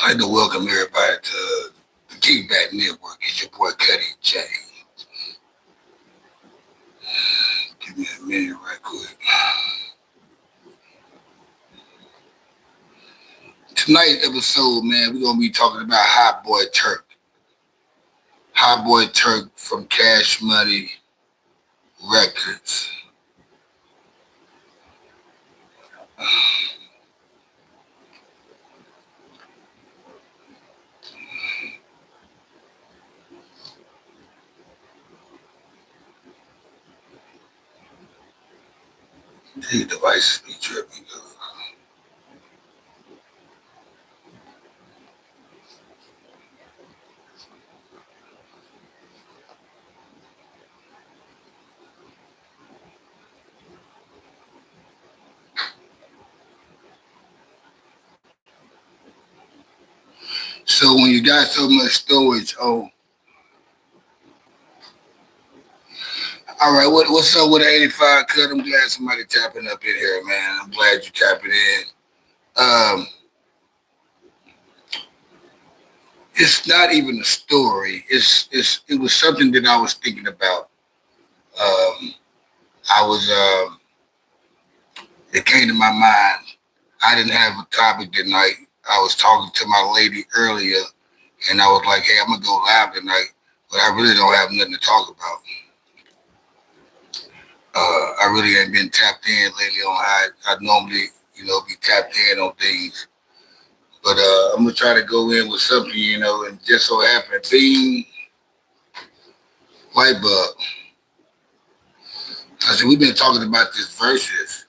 I'd like to welcome everybody to the Kickback Network. It's your boy Cuddy J. Give me a minute right quick. Tonight's episode, man, we're gonna be talking about Hot Boy Turk. Hot Boy Turk from Cash Money Records. These devices be tripping, though. So when you got so much storage, all right, what's up with the 85 cut? I'm glad somebody tapping up in here, man. I'm glad you tapping in. It's not even a story. It was something that I was thinking about. Um, I was it came to my mind. I didn't have a topic tonight. I was talking to my lady earlier, and I was like, "Hey, I'm gonna go live tonight, but I really don't have nothing to talk about. I really ain't been tapped in lately on how I normally, be tapped in on things. But I'm gonna try to go in with something, and just so happened, being white bug. I said we've been talking about this Versus.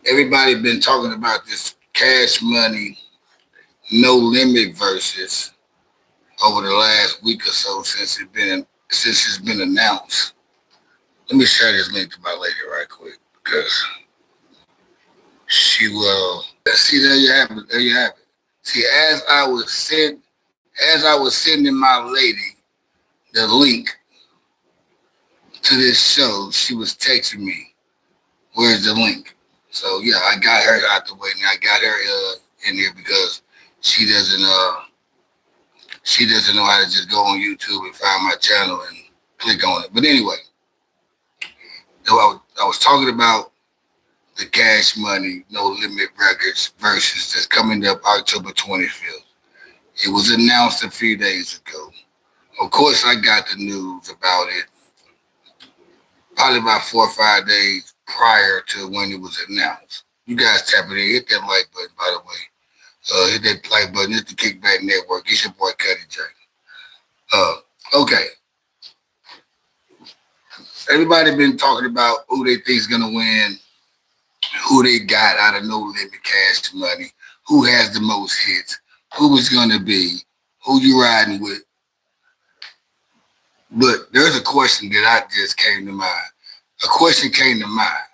Everybody been talking about this Cash Money No Limit Versus over the last week or so since it's been announced. Let me share this link to my lady right quick because she will see. There you have it. There you have it. See, as I was sending my lady the link to this show, she was texting me, "Where's the link?" So yeah, I got her out the way, and I got her in here because she doesn't she doesn't know how to just go on YouTube and find my channel and click on it. But anyway, I was talking about the Cash Money No Limit Records Versus that's coming up October 25th. It was announced a few days ago. Of course, I got the news about it probably about 4 or 5 days prior to when it was announced. You guys tap it in, hit that like button, by the way. Hit that like button. It's the Kickback Network. It's your boy Cuddy J. Okay. Everybody been talking about who they think's gonna win, who they got out of No Limit Cash Money, who has the most hits, who it's gonna be, who you riding with. But there's a question that I just came to mind. A question came to mind.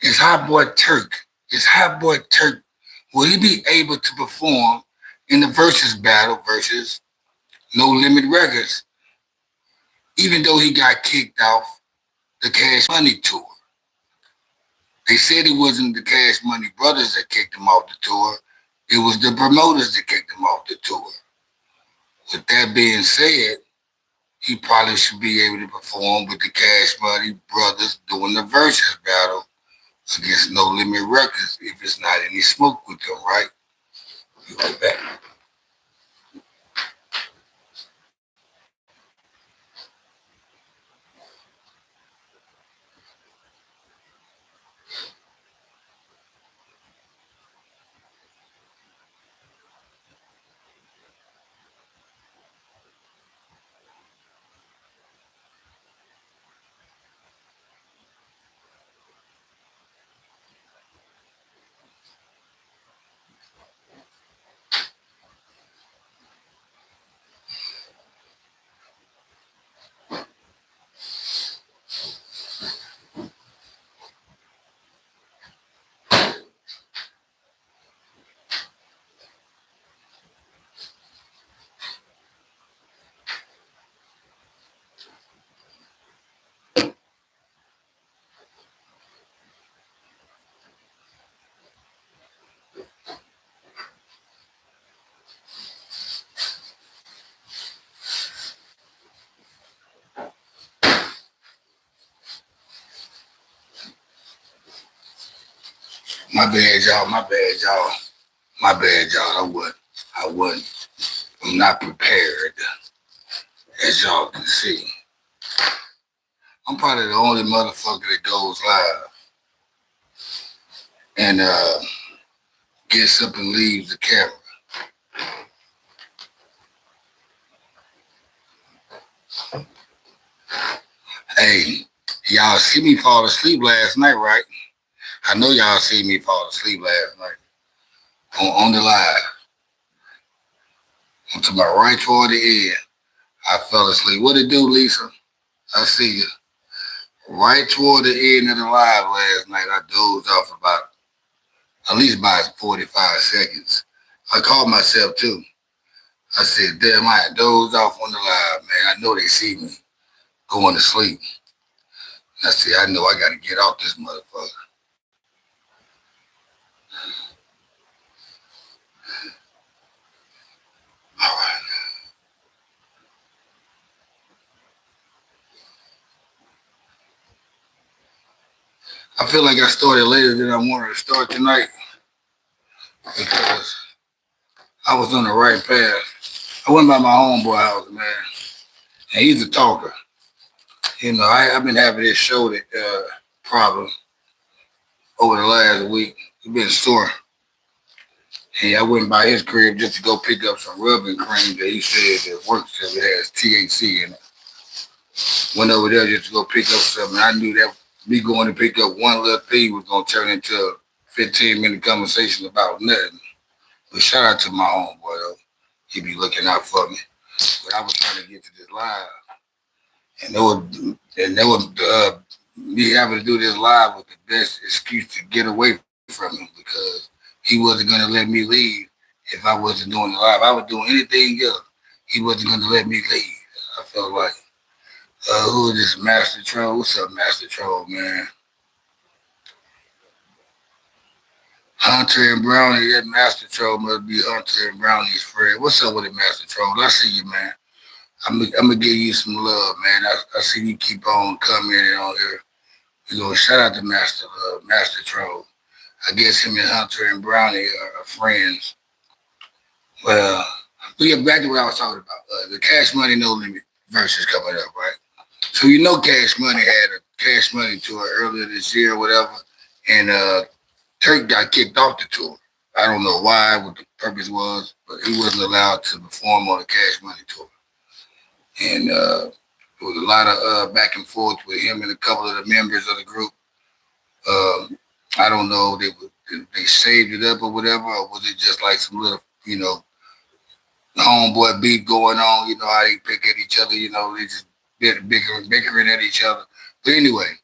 Is Hot Boy Turk, will he be able to perform in the Versus battle versus No Limit Records, even though he got kicked off the Cash Money tour? They said it wasn't the Cash Money brothers that kicked him off the tour. It was the promoters that kicked him off the tour. With that being said, he probably should be able to perform with the Cash Money brothers doing the Versus battle against No Limit Records if it's not any smoke with them, right? Be right back. My bad, y'all. My bad, y'all. My bad, y'all. I'm not prepared, as y'all can see. I'm probably the only motherfucker that goes live and gets up and leaves the camera. Hey, y'all see me fall asleep last night, right? I know y'all see me fall asleep last night on the live. To my right toward the end, I fell asleep. What it do, Lisa? I see you. Right toward the end of the live last night, I dozed off about at least by 45 seconds. I called myself too. I said, damn, I dozed off on the live, man. I know they see me going to sleep. I said, I know I got to get off this motherfucker. All right. I feel like I started later than I wanted to start tonight because I was on the right path. I went by my homeboy house, man, and he's a talker. You know, I've been having this shoulder problem over the last week. We've been sore. And I went by his crib just to go pick up some rubbing cream that he said that works because it has THC in it. Went over there just to go pick up something. I knew that me going to pick up one little thing was going to turn into a 15-minute conversation about nothing. But shout out to my homeboy, though. He be looking out for me. But I was trying to get to this live. And that was me having to do this live was the best excuse to get away from him because he wasn't going to let me leave if I wasn't doing the live. I was doing anything else. He wasn't going to let me leave. I felt like, who is this Master Troll? What's up, Master Troll, man? Hunter and Brownie, that Master Troll must be Hunter and Brownie's friend. What's up with it, Master Troll? I see you, man. I'm gonna give you some love, man. I see you keep on coming on here. You know, shout out to Master Love, Master Troll. I guess him and Hunter and Brownie are friends. Well, we get back to what I was talking about. The Cash Money No Limit Versus coming up, right? So you know Cash Money had a Cash Money tour earlier this year or whatever, and Turk got kicked off the tour. I don't know why, what the purpose was, but he wasn't allowed to perform on the Cash Money tour. And there was a lot of back and forth with him and a couple of the members of the group. I don't know if they saved it up or whatever, or was it just like some little, homeboy beef going on? You know how they pick at each other. You know, they just bickering at each other. But anyway,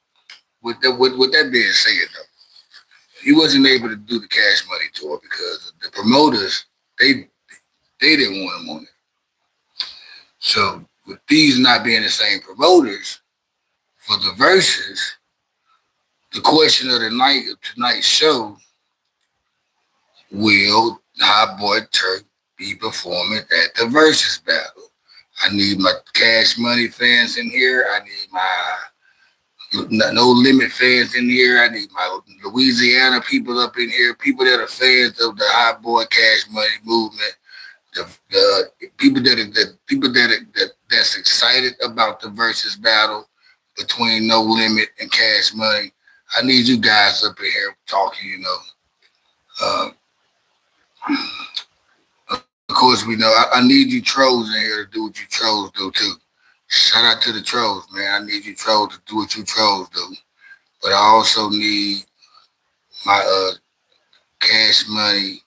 with that being said, though, he wasn't able to do the Cash Money tour because the promoters they didn't want him on it. So with these not being the same promoters for the Verzus, the question of the night of tonight's show: will Hot Boy Turk be performing at the Versus battle? I need my Cash Money fans in here. I need my No Limit fans in here. I need my Louisiana people up in here. People that are fans of the Hot Boy Cash Money movement. The people that's excited about the Versus battle between No Limit and Cash Money. I need you guys up in here talking. Of course, we know I need you trolls in here to do what you trolls do too. Shout out to the trolls, man. I need you trolls to do what you trolls do. But I also need my Cash Money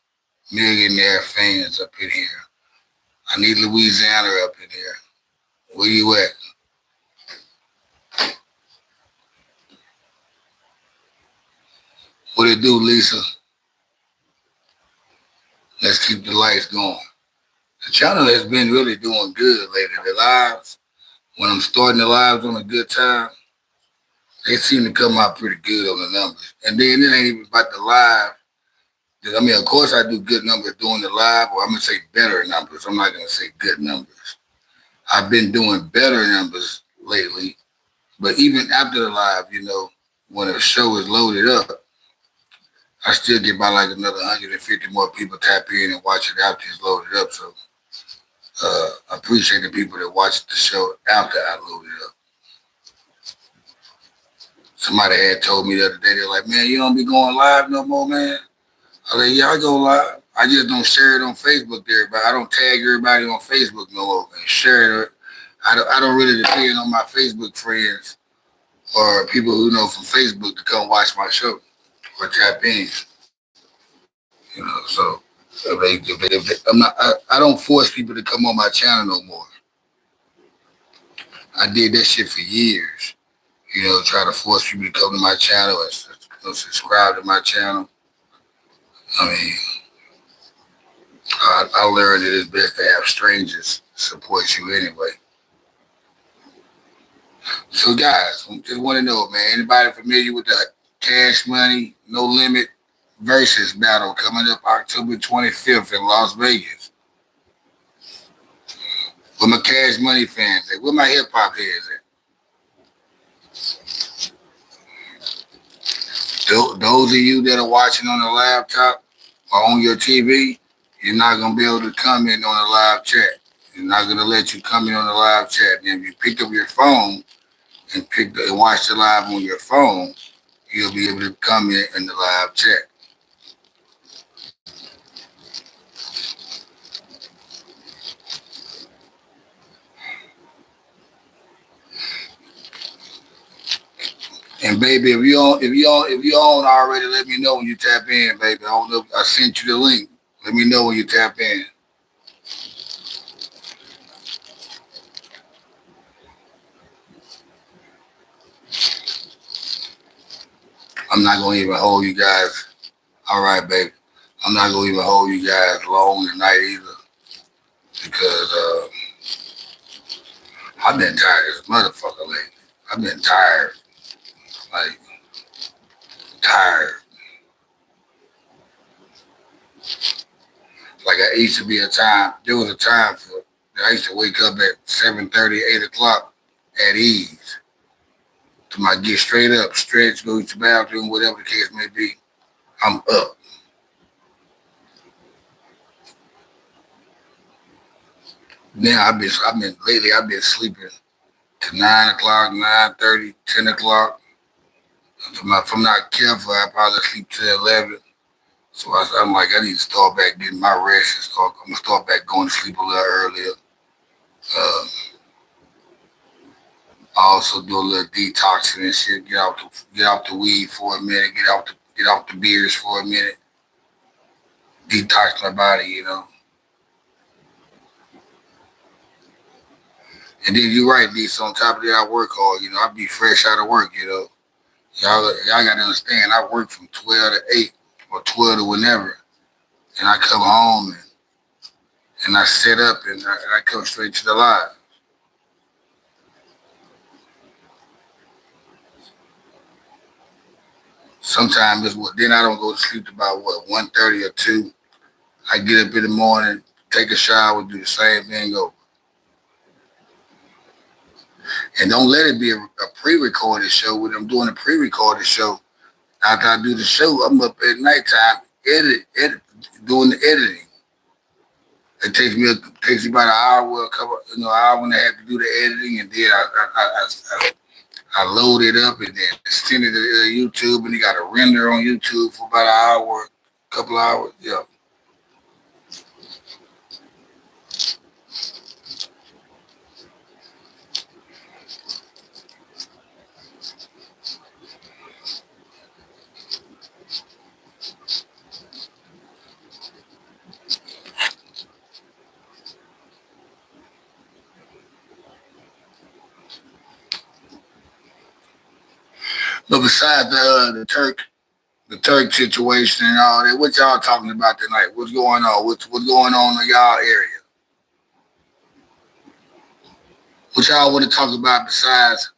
millionaire fans up in here. I need Louisiana up in here. Where you at? What it do, Lisa? Let's keep the lights going. The channel has been really doing good lately. The lives, when I'm starting the lives on a good time, they seem to come out pretty good on the numbers. And then it ain't even about the live. I mean, of course I do good numbers doing the live, or I'm going to say better numbers. I'm not going to say good numbers. I've been doing better numbers lately. But even after the live, when a show is loaded up, I still get by like another 150 more people tap in and watch it after it's loaded up. So I appreciate the people that watch the show after I loaded it up. Somebody had told me the other day, they're like, man, you don't be going live no more, man. I was like, yeah, I go live. I just don't share it on Facebook to everybody. I don't tag everybody on Facebook no more and share it. I don't really depend on my Facebook friends or people who know from Facebook to come watch my show or tap in. So I don't force people to come on my channel no more. I did that shit for years. Try to force people to come to my channel and subscribe to my channel. I mean, I learned that it's best to have strangers support you anyway. So guys, I just want to know, man, anybody familiar with the Cash Money No Limit Versus battle coming up October 25th in Las Vegas? Where my Cash Money fans at? Where my hip hop heads at? Those of you that are watching on the laptop or on your TV, you're not going to be able to comment on the live chat. You're not going to let you comment on the live chat. And if you pick up your phone and watch the live on your phone, you'll be able to comment in the live chat. And baby, if you on already, let me know when you tap in, baby. I don't know. I sent you the link. Let me know when you tap in. I'm not gonna even hold you guys. All right, baby. I'm not gonna even hold you guys long tonight either, because I've been tired as a motherfucker lately. I've been tired, like tired. Like I used to be a time. There was a time for. I used to wake up at 7:30, 8 o'clock at ease. To my get straight up, stretch, go to the bathroom, whatever the case may be. I'm up. Now I've been sleeping to 9 o'clock, 9:30, 10 o'clock. If I'm not careful, I probably sleep till 11. So I'm like, I need to start back getting my rest and I'm gonna start back going to sleep a little earlier. Uh, I also do a little detoxing and shit. Get out the weed for a minute. Get off the beers for a minute. Detox my body. And then you're right, D. So on top of that, I work hard. I be fresh out of work. Y'all gotta understand. I work from 12 to 8 or 12 to whenever, and I come home and I set up and I come straight to the live. Sometimes then I don't go to sleep about 1:30 or 2. I get up in the morning, take a shower, do the same thing over. And don't let it be a pre-recorded show. When I'm doing a pre-recorded show, after I do the show, I'm up at nighttime doing the editing. It takes me about an hour, hour and a half to do the editing, and then I load it up and then send it to YouTube, and you got to render on YouTube for about an hour, couple hours. Yeah. But besides the Turk situation and all that, what y'all talking about tonight? What's going on? What's going on in y'all area? What y'all want to talk about besides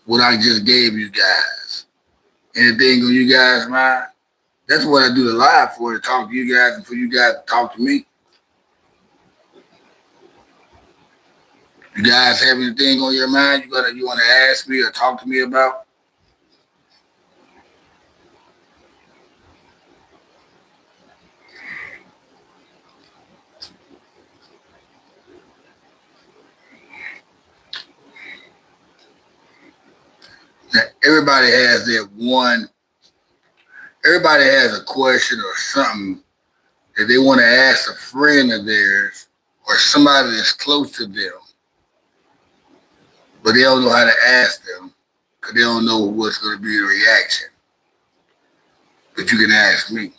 what I just gave you guys? Anything on you guys' mind? That's what I do the live for, to talk to you guys and for you guys to talk to me. You guys have anything on your mind you want to ask me or talk to me about? everybody has that one. Everybody has a question or something that they want to ask a friend of theirs or somebody that's close to them, but they don't know how to ask them because they don't know what's going to be the reaction. But you can ask me.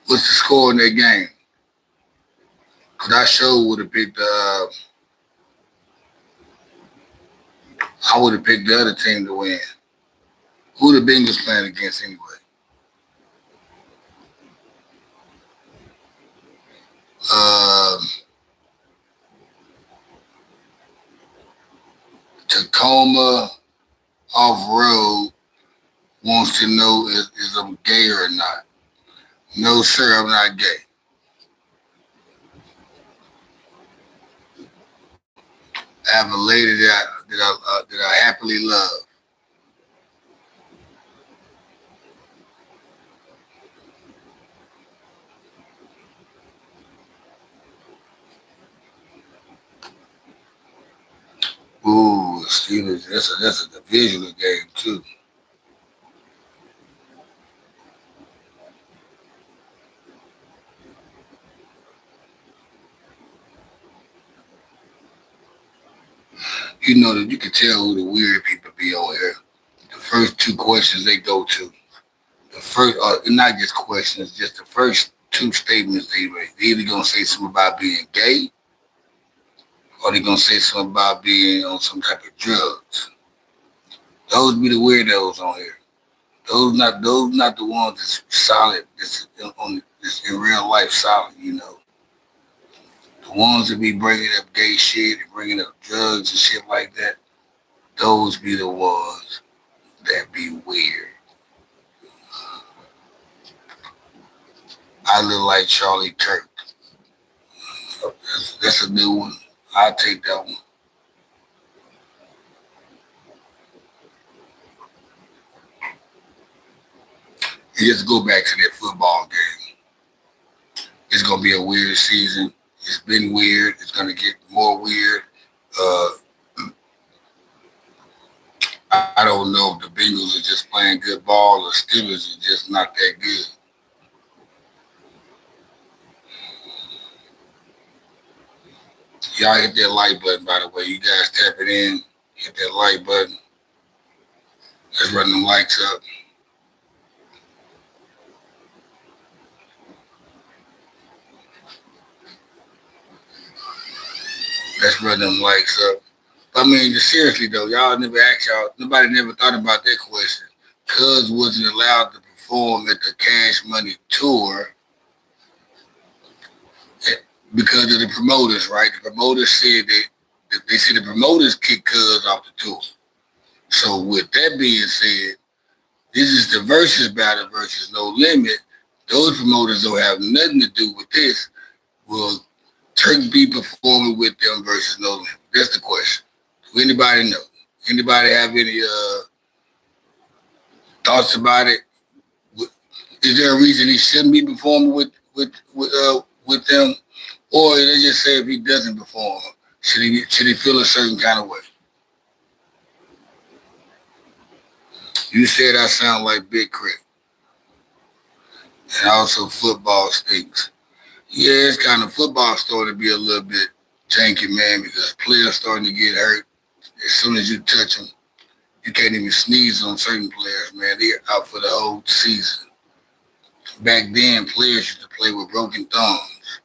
What's the score in that game? Because I sure would have picked I would have picked the other team to win. Who the Bengals playing against anyway? Um, Tacoma off road wants to know is I'm gay or not. No, sir, I'm not gay. I have a lady that I happily love. Ooh, Steelers. That's a divisional game too. You know that you can tell who the weird people be on here. The first two questions they go to. The first, not just questions, just the first two statements they make. They either gonna say something about being gay, or they gonna say something about being on some type of drugs. Those be the weirdos on here. Those not the ones that's solid. That's in real life solid. You know, the ones that be bringing up gay shit and bringing up drugs and shit like that. Those be the ones that be weird. I look like Charlie Turk. That's a new one. I'll take that one. And just go back to that football game. It's gonna be a weird season. It's been weird. It's gonna get more weird. Uh, I don't know if the Bengals are just playing good ball or Steelers are just not that good. Y'all hit that like button, by the way. You guys tap it in, hit that like button. Let's run them likes up. Let's run them likes up. I mean, seriously though, y'all never asked y'all. Nobody never thought about that question. Cuz wasn't allowed to perform at the Cash Money tour because of the promoters, right? The promoters said that they said the promoters kicked Cuz off the tour. So with that being said, this is the Versus battle versus No Limit. Those promoters don't have nothing to do with this. Will Turk be performing with them versus No Limit? That's the question. Do anybody know? Anybody have any thoughts about it? Is there a reason he shouldn't be performing with them, or they just say if he doesn't perform, should he feel a certain kind of way? You said I sound like Big Crit, and also football stinks. Yeah, it's kind of football starting to be a little bit janky, man, because players starting to get hurt as soon as you touch them. You can't even sneeze on certain players, man. They're out for the whole season. Back then, players used to play with broken thumbs.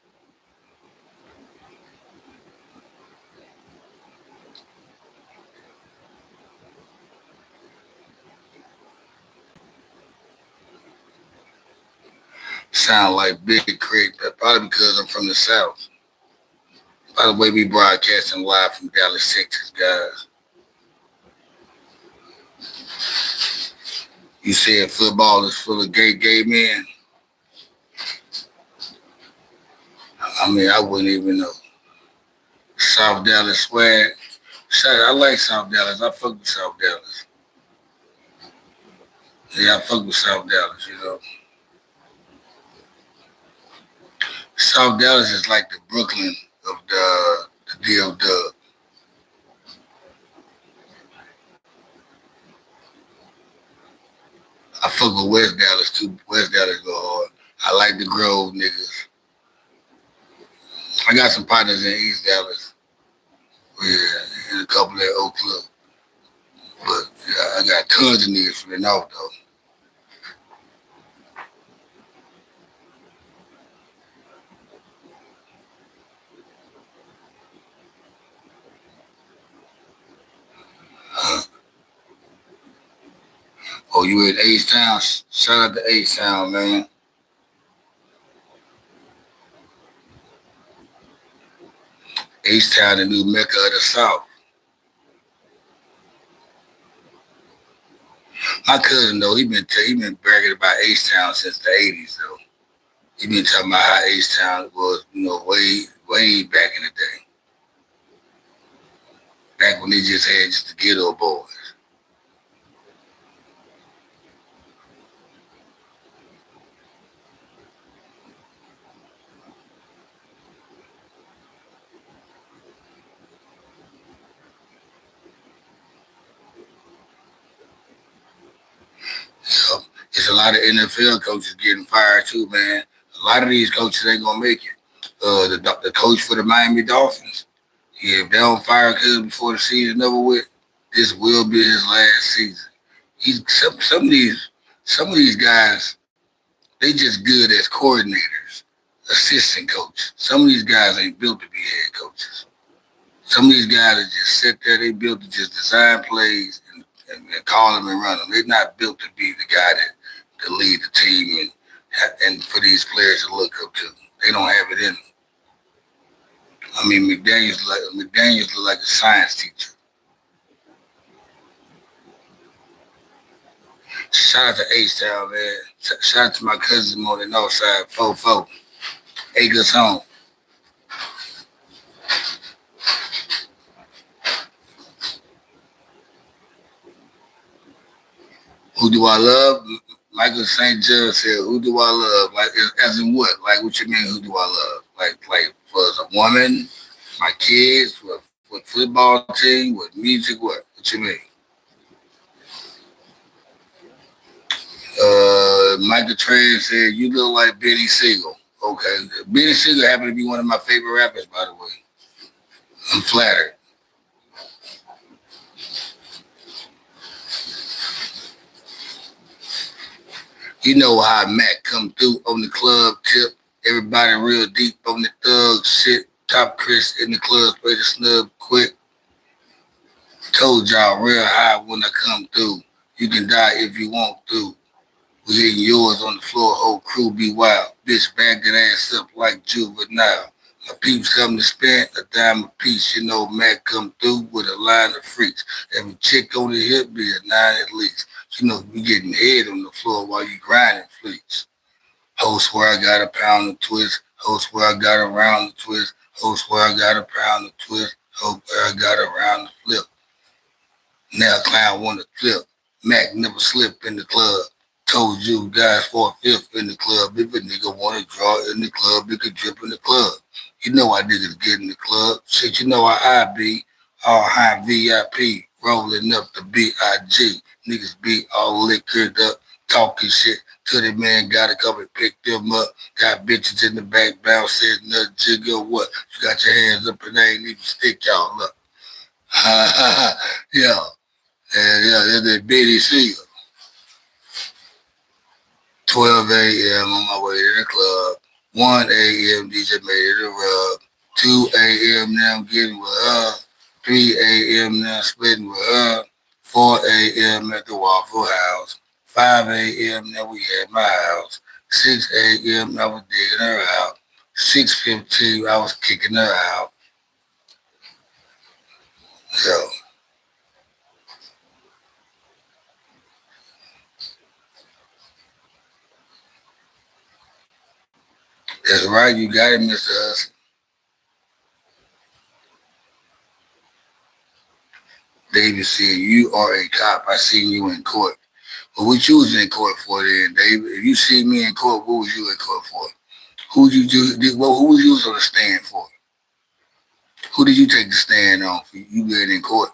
Sound like Big Crit, probably because I'm from the South. By the way, we broadcasting live from Dallas, Texas, guys. You said football is full of gay men. I mean, I wouldn't even know. South Dallas swag. I like South Dallas. I fuck with South Dallas. Yeah, I fuck with South Dallas, you know. South Dallas is like the Brooklyn of the fuck with West Dallas too. West Dallas go hard. I like the Grove niggas. I got some partners in East Dallas. Yeah, and a couple at Oak Club. But yeah, I got tons of niggas from the North though. Oh, you in H-Town? Shout out to H-Town, man. H-Town, the new mecca of the South. My cousin though, he been bragging about H-Town since the '80s though. He been talking about how H-Town was, way back in the day. Back when they just had just the ghetto boys. So it's a lot of NFL coaches getting fired too, man. A lot of these coaches ain't gonna make it. The coach for the Miami Dolphins, yeah, if they don't fire him before the season over with, this will be his last season. He's some of these guys, they just good as coordinators, assistant coach. Some of these guys ain't built to be head coaches. Some of these guys are just sit there, they built to just design plays and call them and run them. They're not built to be the guy to lead the team and for these players to look up to. They don't have it in them. I mean, McDaniels look like a science teacher. Shout out to H-Town, man. Shout out to my cousin on the north side, 4-4. Acres home. Who do I love? Michael St. John said, "Who do I love? Like, as in what? Like, what you mean? Who do I love? Like, for a woman, my kids, with football team, with music, what? What you mean?" Michael Trey said, "You look like Benny Siegel." Okay, Benny Siegel happened to be one of my favorite rappers, by the way. I'm flattered. You know how Mac come through on the club tip. Everybody real deep on the thug shit. Top Chris in the club, play the snub quick. Told y'all real high when I come through. You can die if you want to. We hitting yours on the floor, whole crew be wild. Bitch back that ass up like juvenile. My peeps come to spend a dime a piece. You know Mac come through with a line of freaks. Every chick on the hip be a nine at least. You know you getting head on the floor while you grinding fleets. Host where I got a pound of twist. Host where I got a round of twist. Host where I got a pound of twist. Host where I got a round of flip. Now clown want to flip. Mac never slip in the club. Told you guys for a fifth in the club. If a nigga want to draw in the club, he could drip in the club. You know how niggas get in the club. Shit, you know how I be. All high VIP. Rolling up the BIG. Niggas be all liquored up. Talking shit. Till the man gotta come and pick them up. Got bitches in the back bouncing the jigger. What? You got your hands up and they ain't even stick y'all up. Yeah. Yeah, that's that Betty Seagull. 12 a.m. on my way to the club. 1 a.m. DJ made it a rub. 2 a.m. now I'm getting with her. 3 a.m. now splitting with her. 4 a.m. at the Waffle House. 5 a.m. now we at my house. 6 a.m. I was digging her out. 6:15 I was kicking her out. So that's right, you got it, Mr. Hustle. David said, "You are a cop. I seen you in court." But what you was in court for then, David? If you see me in court, what was you in court for? Who did you do? Well, who was you on the stand for? Who did you take the stand on for you being in court?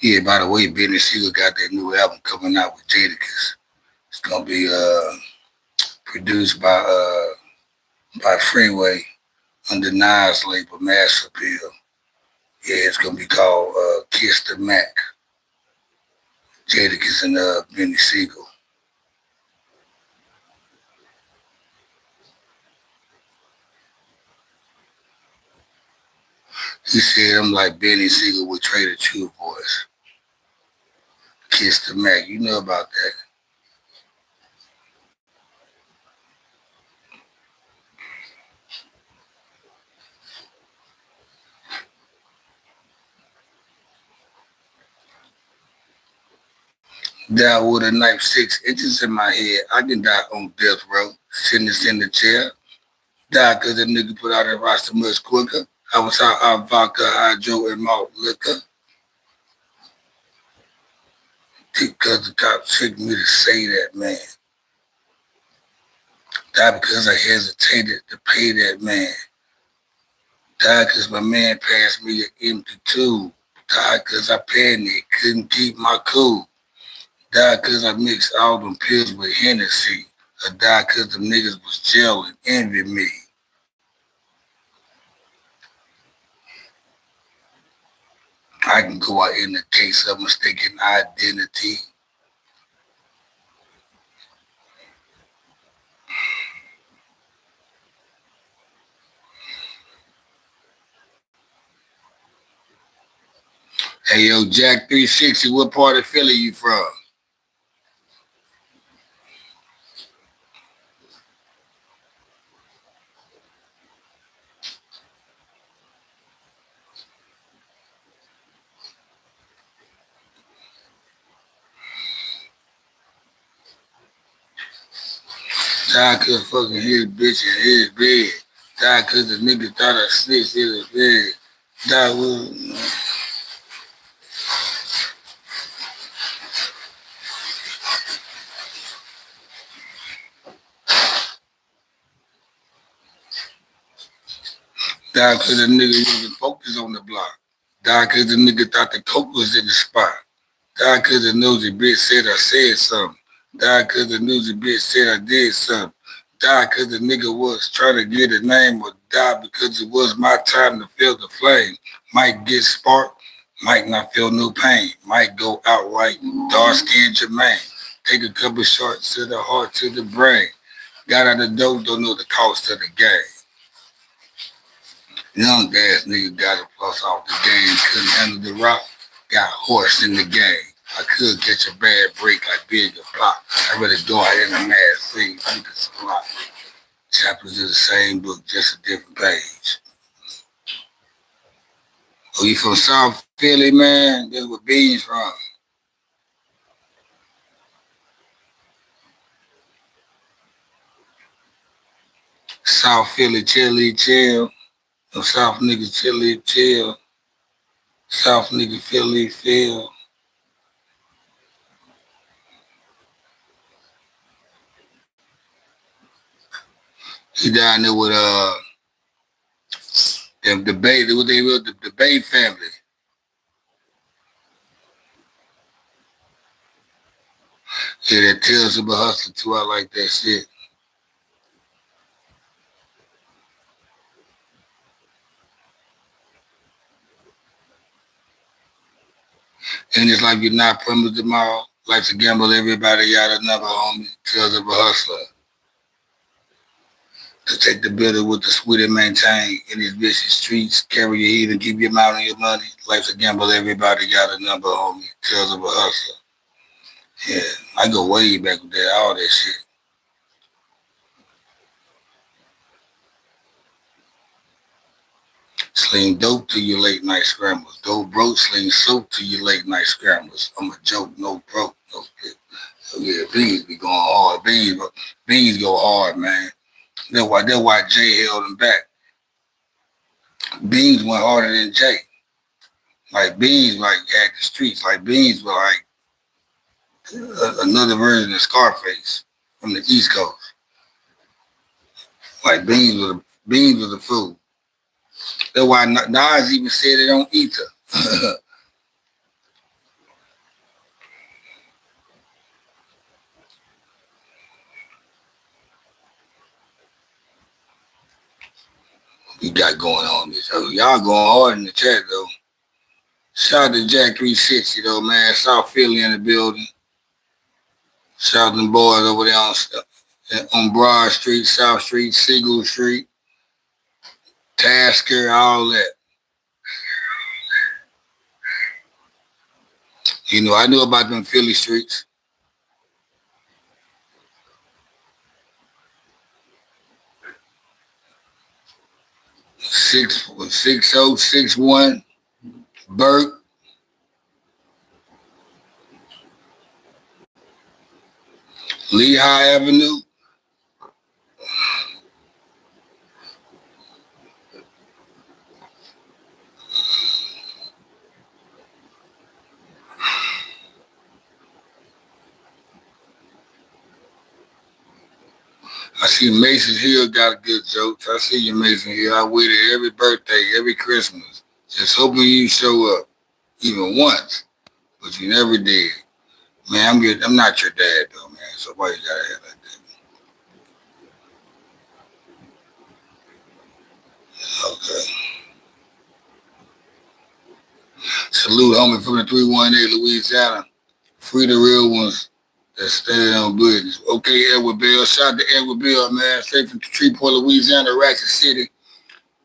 Yeah, by the way, Benny Siegel got that new album coming out with Jadakiss. It's gonna be produced by Freeway under Nas label Mass Appeal. Yeah, it's gonna be called Kiss the Mac. Jadakiss and Benny Siegel. He said I'm like Benny Siegel with Trader True voice. Kiss the Mac. You know about that. Die with a knife 6 inches in my head. I can die on death row. Sentence in the chair. Die because the nigga put out that roster much quicker. I was out vodka, hydro, and malt liquor. Because the cop tricked me to say that, man. Die because I hesitated to pay that man. Die because my man passed me an empty tube. Die because I panicked, couldn't keep my cool. Die because I mixed all them pills with Hennessy. Or die because the niggas was jail and envied me. I can go out in the case of mistaken identity. Hey, yo, Jack 360, what part of Philly you from? Die cause fucking his bitch in his bed. Die cause the nigga thought I snitched in his bed. Die with... Die cause the nigga wasn't focused on the block. Die cause the nigga thought the coke was in the spot. Die cause the nosy bitch said I said something. Die cause the nosy bitch said I did something. Die cause the nigga was trying to get a name, or die because it was my time to feel the flame. Might get sparked, might not feel no pain. Might go outright dark-skinned Jermaine. Take a couple shots to the heart, to the brain. Got out the door, don't know the cost of the game. Young ass nigga got a plus off the game, couldn't handle the rock, got horse in the game. I could catch a bad break like Big or Pop. I rather go out in the mad scene, look at some block. Chapters of the same book, just a different page. Oh, you from South Philly, man? That's where Beans from. South Philly, chilly, chill. No South nigga, chilly, chill. South nigga, Philly, feel. He down there with the Bay, what they were, the Bay family. Yeah, that tells about hustling too. I like that shit. And it's like you're not promised tomorrow. Life's a gamble, everybody got another homie. Tells of a hustler. To take the bitter with the sweet and maintain in these vicious streets. Carry your heat and keep your mouth on your money. Life's a gamble, everybody got a number, homie. Tells of a hustler. Yeah, I go way back with that, all that shit. Sling dope to your late night scrambles. Dope broke, sling soap to your late night scrambles. I'm a joke, no broke, no shit. So yeah, beans be going hard. Beans go hard, man. That's why Jay held him back. Beans went harder than Jay. Like Beans, like had the streets. Like Beans were like another version of Scarface from the East Coast. Like Beans was a fool. That's why Nas even said it on Ether. we got going on this. So y'all going hard in the chat though. Shout out to Jack 360 though, man. South Philly in the building. Shout out to them boys over there on Broad Street, South Street, Siegel Street, Tasker, all that. You know, I knew about them Philly streets. Six 6061 Burke. Lehigh Avenue. I see Mason Hill got a good joke. I see you, Mason Hill. I waited every birthday, every Christmas, just hoping you show up, even once, but you never did. Man, I'm good. I'm not your dad though, man. So why you gotta have like that? Okay. Salute, homie, from the 318 Louisiana. Free the real ones that stand on business. Okay, Edward Bell. Shout out to Edward Bell, man. Straight from Shreveport, Louisiana, Ratchet City.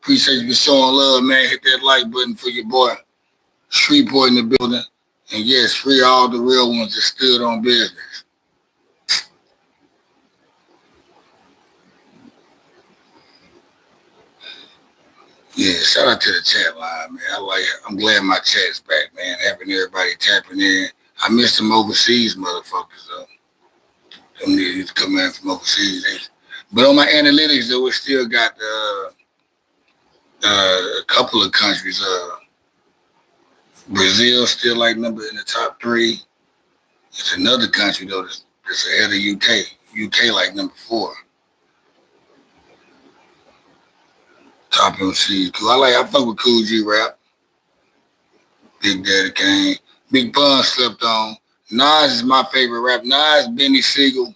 Appreciate you for showing love, man. Hit that like button for your boy. Shreveport in the building. And yes, free all the real ones that stood on business. Yeah, shout out to the chat line, man. I'm glad my chat's back, man. Having everybody tapping in. I miss them overseas motherfuckers, though. Them niggas come in from overseas. But on my analytics, though, it still got a couple of countries. Brazil still like number in the top 3. It's another country, though, that's ahead of UK. UK like number 4. Top MC. I fuck with Cool G Rap. Big Daddy Kane. Big Pun slept on. Nas is my favorite rap. Nas, Benny Siegel,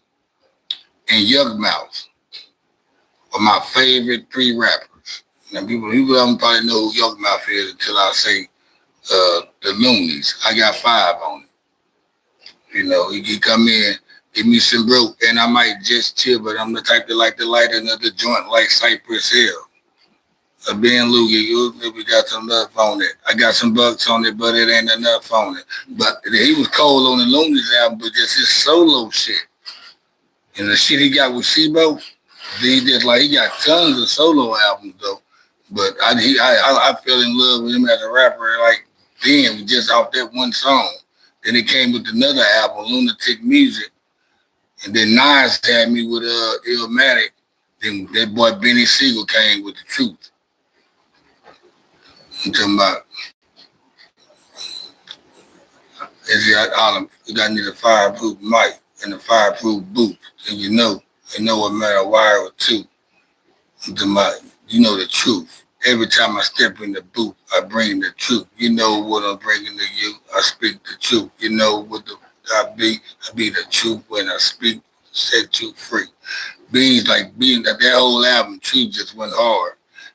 and Young Mouse are my favorite 3 rappers. Now people don't probably know who Young Mouse is until I say the Loonies. I got 5 on it. You know, he come in, give me some broke, and I might just chill, but I'm the type that like to light another joint like Cypress Hill. Ben Lugie, we got some enough on it. I got some bucks on it, but it ain't enough on it. But he was cold on the Loonies album, but just his solo shit. And the shit he got with Sibo, he got tons of solo albums though. But I fell in love with him as a rapper like then, just off that one song. Then he came with another album, Lunatic Music. And then Nas had me with Illmatic. Then that boy Benny Siegel came with The Truth. I'm talking about, you got to need a fireproof mic and a fireproof boot. And you know what matter wire or two. I'm talking about, you know the truth. Every time I step in the booth, I bring the truth. You know what I'm bringing to you. I speak the truth. You know what I be the truth when I speak, set you free. That whole album, Truth, just went hard.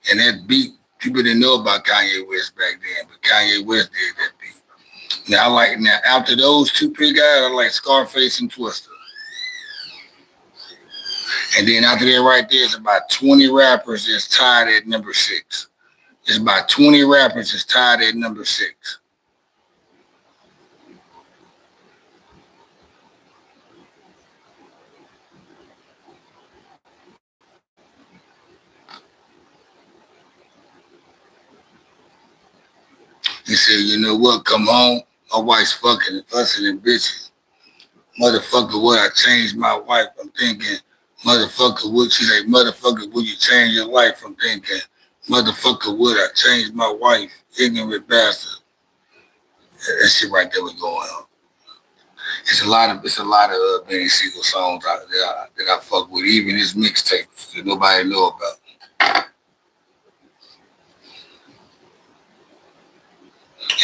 And that beat, people didn't know about Kanye West back then, but Kanye West did that beat. Now after those 2 guys, I like Scarface and Twista. And then after that right there, it's about 20 rappers that's tied at number 6. It's about 20 rappers that's tied at number 6. He said, you know what, come home, my wife's fucking and fussing and bitches. Motherfucker, would I change my wife? I'm thinking, motherfucker, would you change your life? I'm thinking, motherfucker, would I change my wife? Ignorant bastard. That shit right there was going on. It's a lot of Benny Siegel songs that I fuck with, even his mixtapes that nobody know about.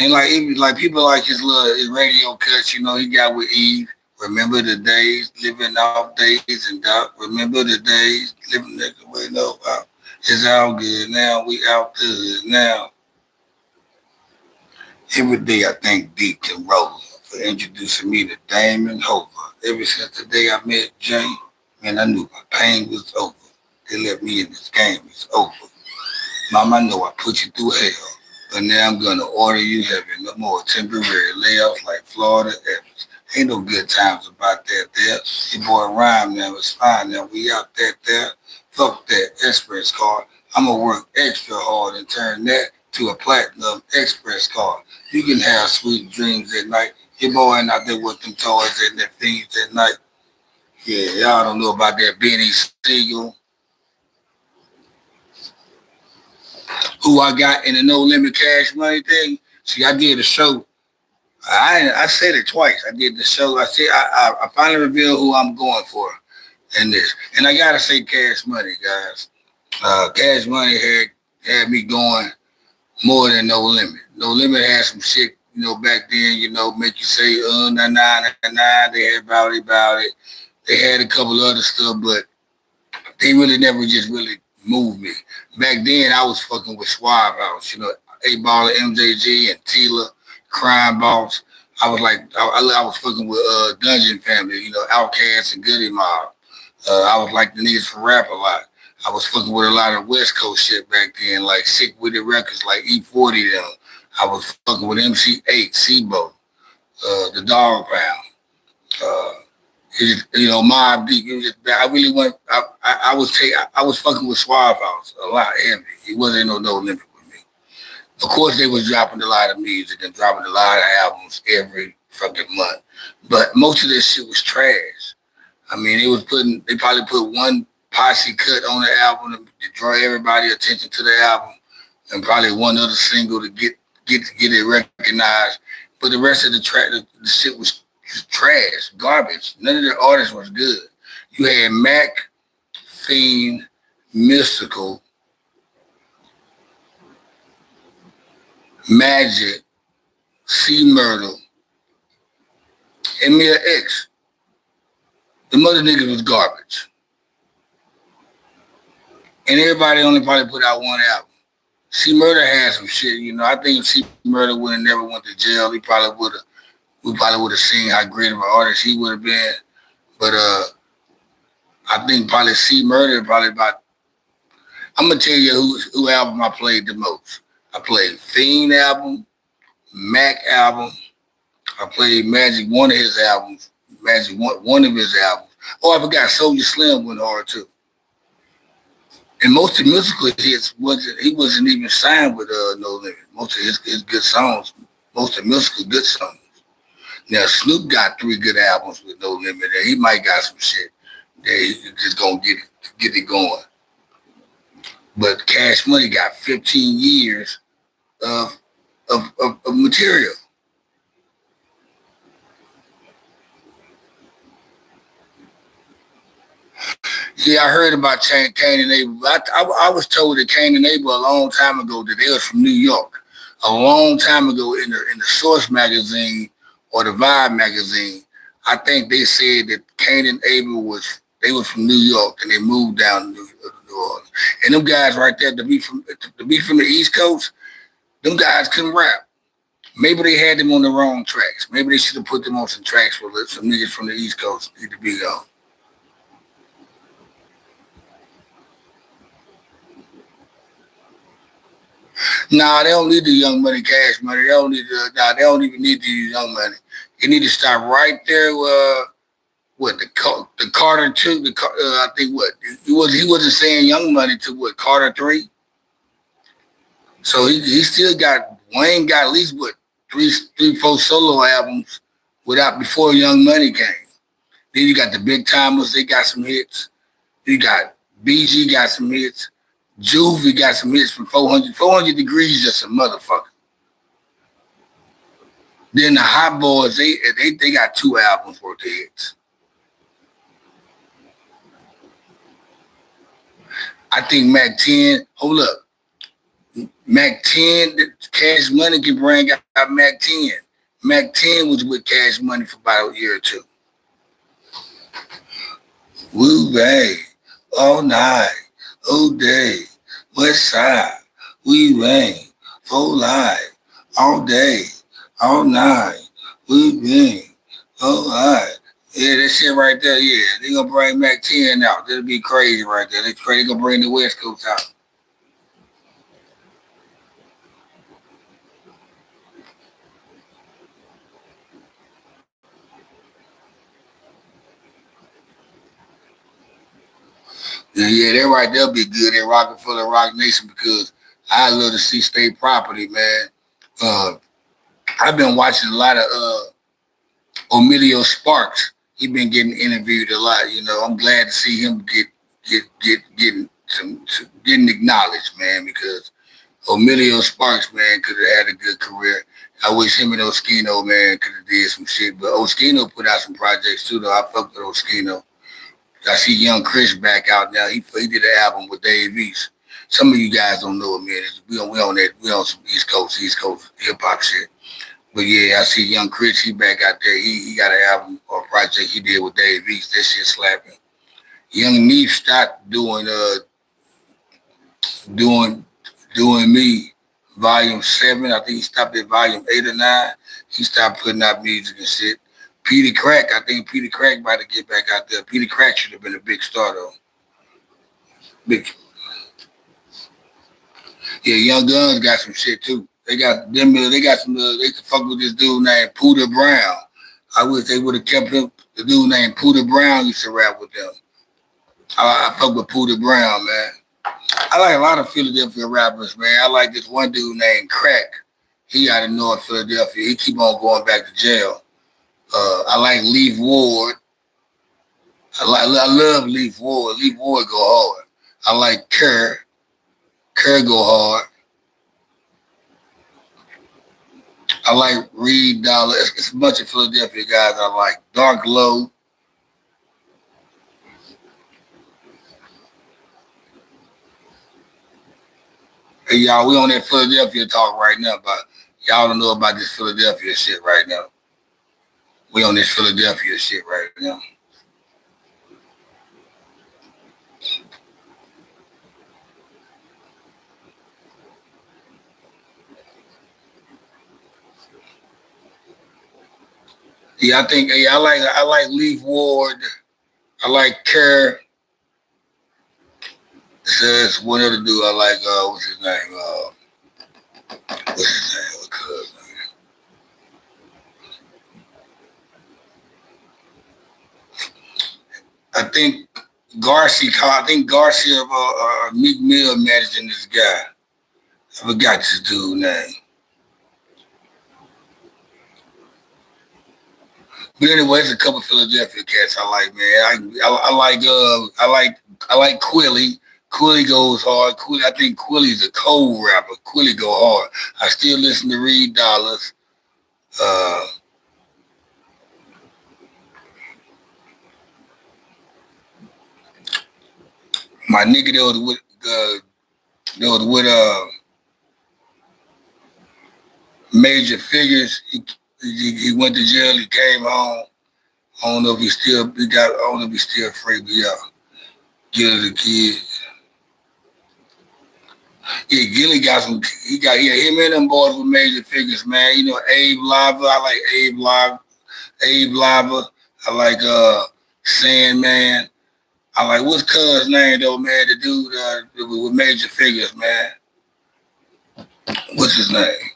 And like people like his radio cuts, you know, he got with Eve. Remember the days, living off days and doubt. Remember the days, living the way no out. It's all good now. We out good now. Every day I thank Deacon Roller for introducing me to Damon Hoover. Ever since the day I met Jay, man, I knew my pain was over. They let me in this game. It's over. Mom, I know I put you through hell, but now I'm gonna order you heaven. No more temporary layoffs like Florida Evans. Ain't no good times about that there. Your boy Rhyme now, it's fine now. We out there. Fuck that express card. I'ma work extra hard and turn that to a platinum express card. You can have sweet dreams at night. Your boy ain't out there with them toys and them things at night. Yeah, y'all don't know about that Benny Siegel, who I got in the No Limit Cash Money thing. See, I did a show. I said it twice. I did the show. I finally revealed who I'm going for in this. And I gotta say Cash Money, guys. Cash Money had me going more than No Limit. No Limit had some shit, back then, make you say, nah, nah, nah, nah. They had Bout It. They had a couple other stuff, but they really never just really moved me. Back then, I was fucking with Suave House, 8 Ball, MJG, and Tila, Crime Boss. I was like, I was fucking with Dungeon Family, Outkast and Goody Mob. I was like the niggas from rap a lot. I was fucking with a lot of West Coast shit back then, like Sick With It Records, like E40 them. I was fucking with MC8, Sibo, the Dog Pound. Mob Deep. It was just, I really went. I was fucking with Suave House a lot heavy. It wasn't no limit with me. Of course, they was dropping a lot of music and dropping a lot of albums every fucking month, but most of this shit was trash. I mean, they probably put one posse cut on the album to draw everybody attention to the album, and probably one other single to get it recognized. But the rest of the track, the shit was trash, garbage. None of the artists was good. You had Mac, Fiend, Mystical, Magic, C Myrtle, and Mia X. The mother niggas was garbage. And everybody only probably put out one album. C Murder had some shit, I think if C Murder would have never went to jail, we probably would have seen how great of an artist he would have been. But I think probably C Murder I'm gonna tell you who album I played the most. I played Fiend album, Mac album. I played Magic one of his albums. Magic one of his albums. Oh, I forgot Soulja Slim went hard too. And most of the musical hits he wasn't even signed with No Limit. Most of his good songs, most of the musical good songs. Now Snoop got 3 good albums with No Limit, and he might got some shit that he's just gonna get it going. But Cash Money got 15 years of material. Yeah, I heard about Cain and Abel. I was told that Cain and Abel a long time ago that they was from New York. A long time ago in the Source magazine or the Vibe magazine, I think they said that Cain and Abel was from New York and they moved down to New Orleans. And them guys right there to be from the East Coast, them guys couldn't rap. Maybe they had them on the wrong tracks. Maybe they should have put them on some tracks where some niggas from the East Coast need to be on. Nah, they don't need the Young Money, Cash Money. They don't even need the Young Money. They need to stop right there. The Carter 2? I think he wasn't saying Young Money to Carter 3. So he still got Wayne got at least 3-4 solo albums before Young Money came. Then you got the Big Timers. They got some hits. You got BG got some hits. Juvie got some hits from 400. 400 Degrees just a motherfucker. Then the Hot Boys, they got 2 albums worth of hits. I think Mac 10, hold up. Mac 10, Cash Money can bring out Mac 10. Mac 10 was with Cash Money for about a year or 2. Woo, bang, all night, all day. West side, we rain, full live, all day, all night, we rain, all night. Yeah, that shit right there, yeah. They gonna bring Mac 10 out. That'll be crazy right there. They gonna bring the West Coast out. Yeah, that right there'll be good. That Rockefeller Rock Nation because I love to see state property, man. Uh, I've been watching a lot of Emilio Sparks. He been getting interviewed a lot. You know, I'm glad to see him getting getting acknowledged, man, because Emilio Sparks, man, could have had a good career. I wish him and Oskino, man, could have did some shit. But Oskino put out some projects too, though. I fucked with Oskino. I see Young Chris back out now. He did an album with Dave East. Some of you guys don't know him, man. We on some East Coast hip hop shit. But yeah, I see Young Chris. He back out there. He got an album or project he did with Dave East. That shit slapping. Young Neef stopped doing doing me volume 7. I think he stopped at volume 8 or 9. He stopped putting out music and shit. Peter Crack, I think Peter Crack about to get back out there. Peter Crack should have been a big star though. Big. Yeah, Young Guns got some shit too. They got them. They got some. They could fuck with this dude named Pooter Brown. I wish they would have kept him. The dude named Pooter Brown used to rap with them. I fuck with Pooter Brown, man. I like a lot of Philadelphia rappers, man. I like this one dude named Crack. He out of North Philadelphia. He keep on going back to jail. I like Leaf Ward. I love Leaf Ward. Leaf Ward go hard. I like Kerr. Kerr go hard. I like Reed Dollar. It's a bunch of Philadelphia guys I like. Dark Low. Hey, y'all, we on that Philadelphia talk right now, but y'all don't know about this Philadelphia shit right now. We on this Philadelphia shit right now. Yeah, I think I like Leaf Ward. I like Kerr. There's one other dude I like. What's his name? What's his name? What cuz name? I think Garcia. I think Garcia Meek Mill managing this guy. I forgot this dude's name. But anyway, there's a couple of Philadelphia cats I like, man. I like Quilly. Quilly goes hard. I think Quilly's a cold rapper. Quilly go hard. I still listen to Reed Dollars. Uh, my nigga there was with Major Figures. He went to jail. He came home. I don't know if I don't know if he's still free, but yeah, Gilly the Kid. Yeah, Gilly got some. Him and them boys with Major Figures, man. You know, Abe Lava. I like Abe Lava. Abe Lava. I like Sandman. I like what's cuz name though, man? The dude with Major Figures, man. What's his name?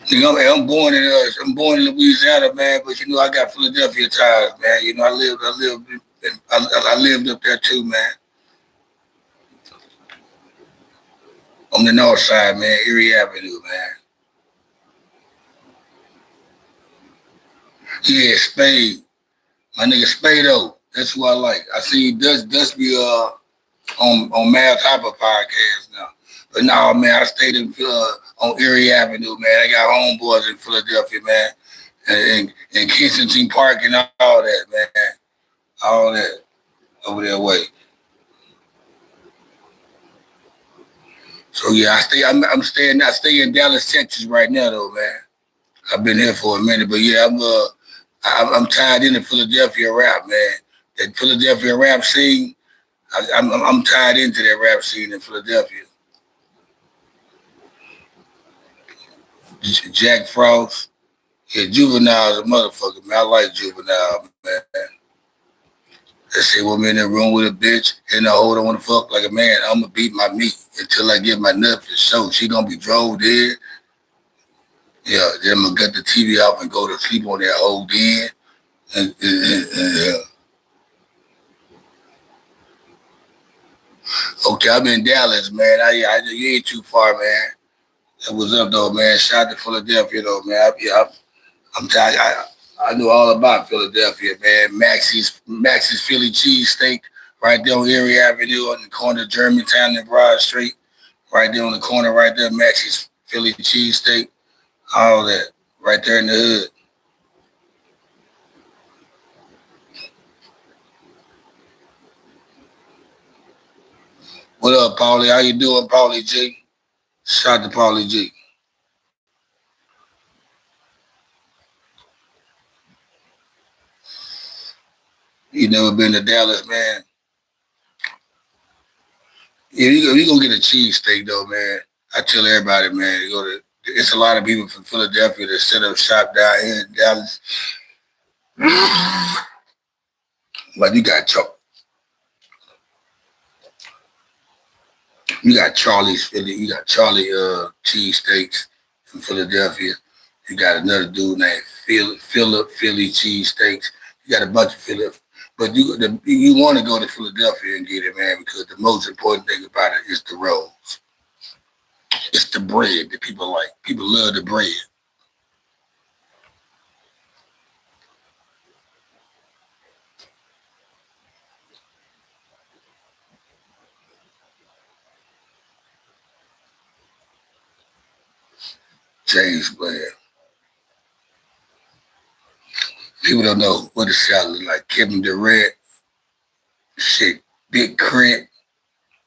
You know, I'm born in Louisiana, man. But you know, I got Philadelphia ties, man. You know, I lived up there too, man. On the north side, man, Erie Avenue, man. Yeah, Spade, my nigga Spado. That's who I like. I see Dusty on Mav Hopper podcast now. But no, man, I stayed on Erie Avenue, man. I got homeboys in Philadelphia, man, and Kensington Park and all that, man. All that over that way. So yeah, I stay in Dallas, Texas right now, though, man. I've been here for a minute, but yeah, I'm tied into Philadelphia rap, man. that Philadelphia rap scene. I'm tied into that rap scene in Philadelphia. Jack Frost, yeah, Juvenile's a motherfucker, man. I like Juvenile, man. They say, well, I'm in the room with a bitch and I hold on to fuck like a man. I'm gonna beat my meat until I get my nut for show. She gonna be drove there. Yeah, then I'm gonna get the TV off and go to sleep on that whole den. Yeah. Okay, I'm in Dallas, man. You ain't too far, man. That was up though, man. Shout out to Philadelphia though, man. I'm tired. I know all about Philadelphia, man. Max's Philly cheesesteak right there on Erie Avenue on the corner of Germantown and Broad Street. Right there on the corner, right there, Max's Philly cheesesteak. All that. Right there in the hood. What up, Paulie? How you doing, Paulie G? Shout out to Paulie G. You never been to Dallas, man? Yeah, you gonna get a cheesesteak though, man. I tell everybody, man, you go to. It's a lot of people from Philadelphia that set up shop down here in Dallas. But you got Charlie's Philly, you got Charlie cheesesteaks from Philadelphia. You got another dude named Philip Philly cheesesteaks. You got a bunch of Philly. But you want to go to Philadelphia and get it, man, because the most important thing about it is the rolls. It's the bread that people like. People love the bread. James Blair. People don't know what the salad look like. Kevin Durant, shit, Big Crit,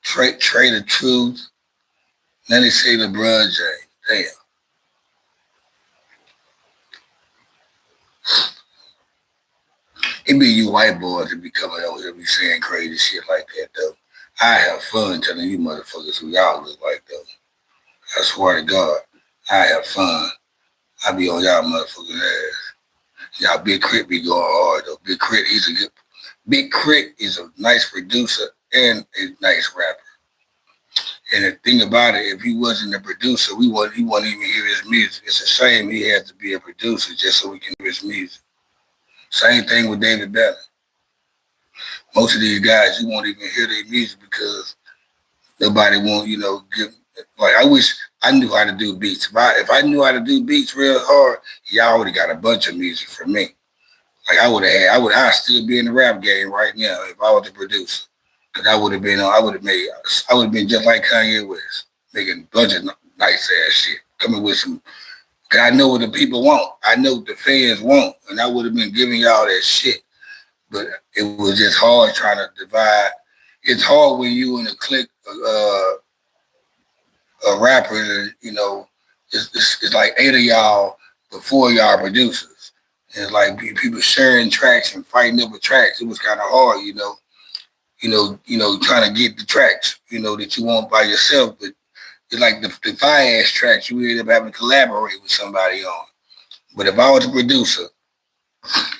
Trader Truth. Now they say LeBron James. Damn. It be you white boys that be coming over here be saying crazy shit like that, though. I have fun telling you motherfuckers who y'all look like, though. I swear to God, I have fun. I be on y'all motherfuckers' ass. Y'all Big Crit be going hard, though. Big Crit is a nice producer and a nice rapper. And the thing about it, if he wasn't a producer, he wouldn't even hear his music. It's a shame he had to be a producer just so we can hear his music. Same thing with David Banner. Most of these guys, you won't even hear their music because nobody won't, give. Like, I wish I knew how to do beats. If I knew how to do beats real hard, y'all would have got a bunch of music from me. Like, I'd still be in the rap game right now if I was a producer. Cause I would have been just like Kanye West, making a bunch of nice ass shit, coming with some. Cause I know what the people want. I know what the fans want, and I would have been giving y'all that shit. But it was just hard trying to divide. It's hard when you in a clique of rappers, it's like 8 of y'all, but 4 of y'all producers. And it's like people sharing tracks and fighting over tracks. It was kind of hard, trying to get the tracks, that you want by yourself. But it's like the fire ass tracks you end up having to collaborate with somebody on. But if I was a producer,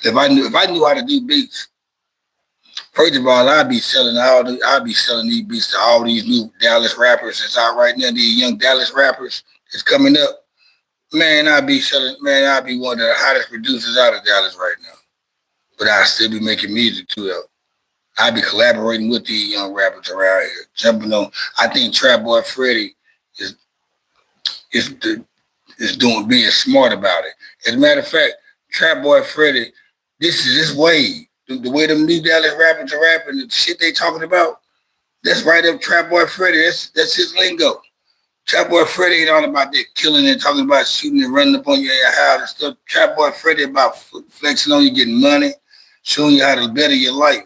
if I knew how to do beats, first of all, I'd be selling these beats to all these new Dallas rappers that's out right now, these young Dallas rappers that's coming up. Man, I'd be one of the hottest producers out of Dallas right now. But I'd still be making music too, though. I'd be collaborating with these young rappers around here, jumping on. I think Trap Boy Freddy is being smart about it. As a matter of fact, Trap Boy Freddy, this is his wave. The way them new Dallas rappers are rapping, the shit they talking about, that's right up Trap Boy Freddy. That's his lingo. Trap Boy Freddy ain't all about that killing and talking about shooting and running up on your house and stuff. Trap Boy Freddy about flexing on you, getting money, showing you how to better your life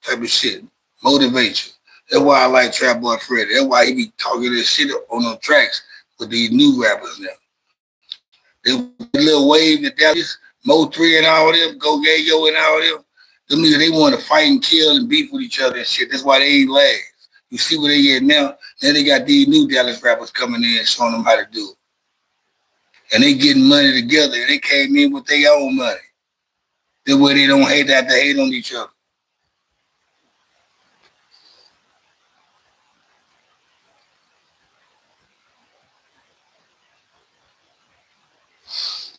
type of shit. Motivate you. That's why I like Trap Boy Freddy. That's why he be talking this shit on those tracks with these new rappers now. The little wave that Dallas, Mo3 and all them, Go Yayo and all them, Them niggas, they want to fight and kill and beef with each other and shit. That's why they ain't last. You see where they at now? Now they got these new Dallas rappers coming in and showing them how to do it. And they getting money together. And they came in with their own money. That way they don't hate that they hate on each other.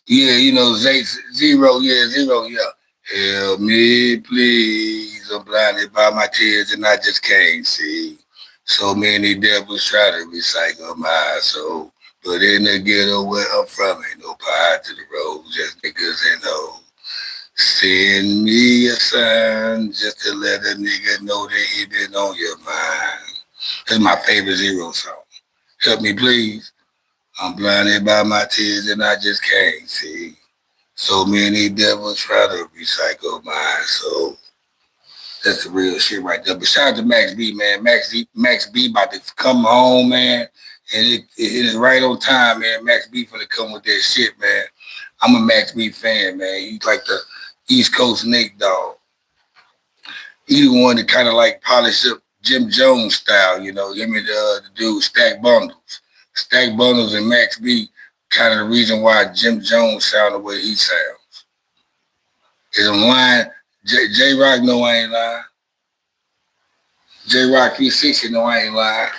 Yeah, you know, zero, yeah. Help me, please. I'm blinded by my tears and I just can't see. So many devils try to recycle my soul. But in the ghetto where I'm from, ain't no power to the road, just niggas and hoes. Send me a sign just to let a nigga know that he been on your mind. That's my favorite Zero song. Help me, please. I'm blinded by my tears and I just can't see. So many devils try to recycle my soul. That's the real shit right there. But shout out to Max B, man. Max B about to come home, man. And it is right on time, man. Max B finna come with that shit, man. I'm a Max B fan, man. He's like the East Coast Nate Dogg. He the one that kind of like polish up Jim Jones style, you know. Him and the dude Stack Bundles. Stack Bundles and Max B kind of the reason why Jim Jones sound the way he sounds. Is I'm lying. J Rock know I ain't lying. J Rock 360 know I ain't lying.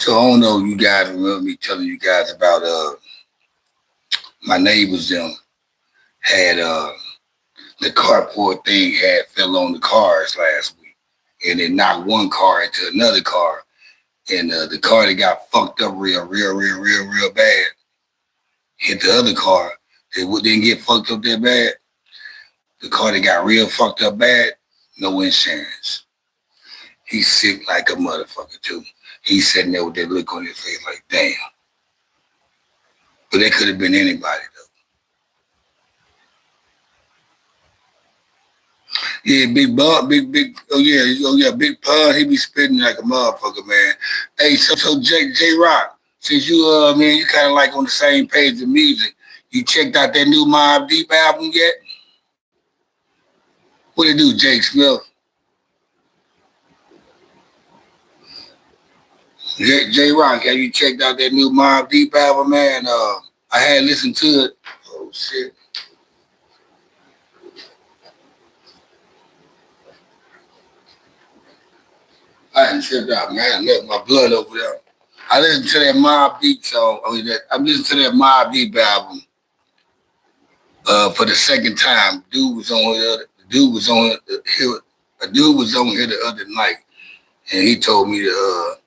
So I don't know if you guys remember me telling you guys about my neighbors them had the carport thing had fell on the cars last week. And it knocked one car into another car. And the car that got fucked up real bad hit the other car. It didn't get fucked up that bad. The car that got real fucked up bad, no insurance. He's sick like a motherfucker too. He's sitting there with that look on his face like, damn. But that could have been anybody though. Yeah, Big Pun, he be spitting like a motherfucker, man. Hey, so J Rock, since you man, you kinda like on the same page of music, you checked out that new Mobb Deep album yet? What it do, Jake Smith? J Rock, have you checked out that new Mobb Deep album, man? I had listened to it. Oh shit. I hadn't tripped out, man. I left my blood over there. I listened to that Mobb Deep song. I listened to that Mobb Deep album for the second time. Dude was on here. A dude was on here the other night, and he told me that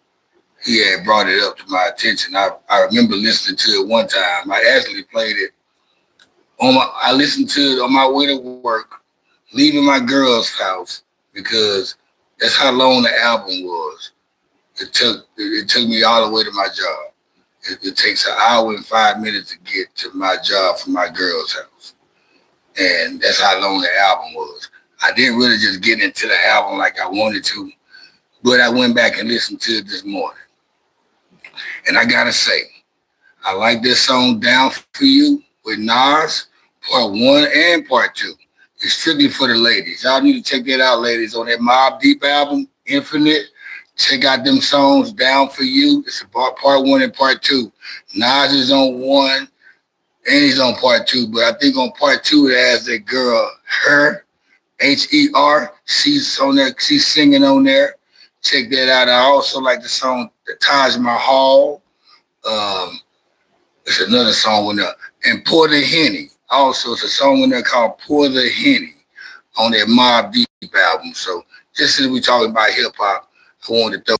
he had brought it up to my attention. I remember listening to it one time. I actually played it I listened to it on my way to work, leaving my girl's house because that's how long the album was. It took me all the way to my job. It takes an hour and 5 minutes to get to my job from my girl's house. And that's how long the album was. I didn't really just get into the album like I wanted to, but I went back and listened to it this morning. And I gotta say, I like this song Down For You with Nas, part 1 and part 2. It's strictly for the ladies. Y'all need to check that out, ladies, on that Mobb Deep album, Infinite. Check out them songs, Down For You. It's part one and part two. Nas is on one and he's on part two. But I think on part two it has that girl, Her, Her. She's on there. She's singing on there. Check that out. I also like the song the Taj Mahal. It's another song with there. And Pour the Henny. Also, it's a song in there called Pour the Henny on that Mobb Deep album. So just as we talking about hip hop, I wanted to throw.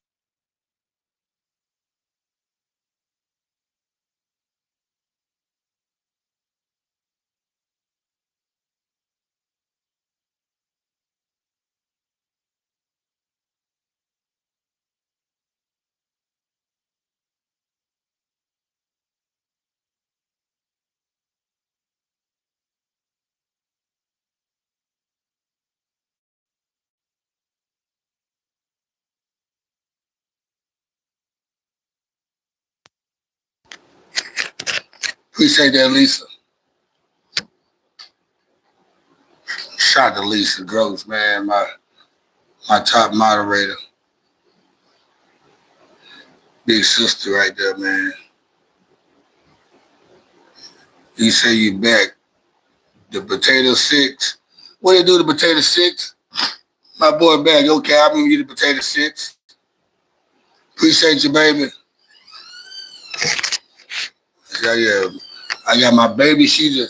Appreciate that, Lisa. Shout out to Lisa Gross, man, my top moderator. Big sister right there, man. You say you back. The potato six. What they do to potato six? My boy back. Okay, I remember you the potato six. Appreciate you, baby. Yeah. I got my baby. She's a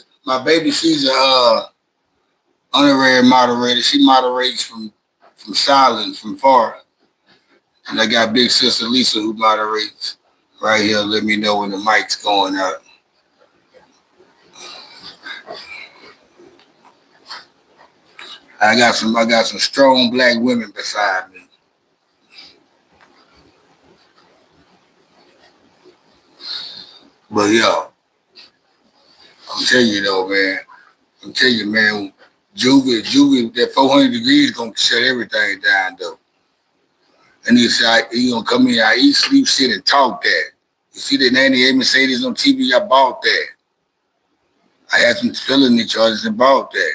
honorary moderator. She moderates from silent, from far. And I got big sister Lisa who moderates right here. Let me know when the mic's going out. I got some strong black women beside me. But yo, I'm telling you though, man. I'm telling you, man. Juvie, that 400 degrees gonna shut everything down though. And he gonna come in, I eat, sleep, sit, and talk that. You see that 98 Mercedes on TV? I bought that. I had some felony charges and bought that.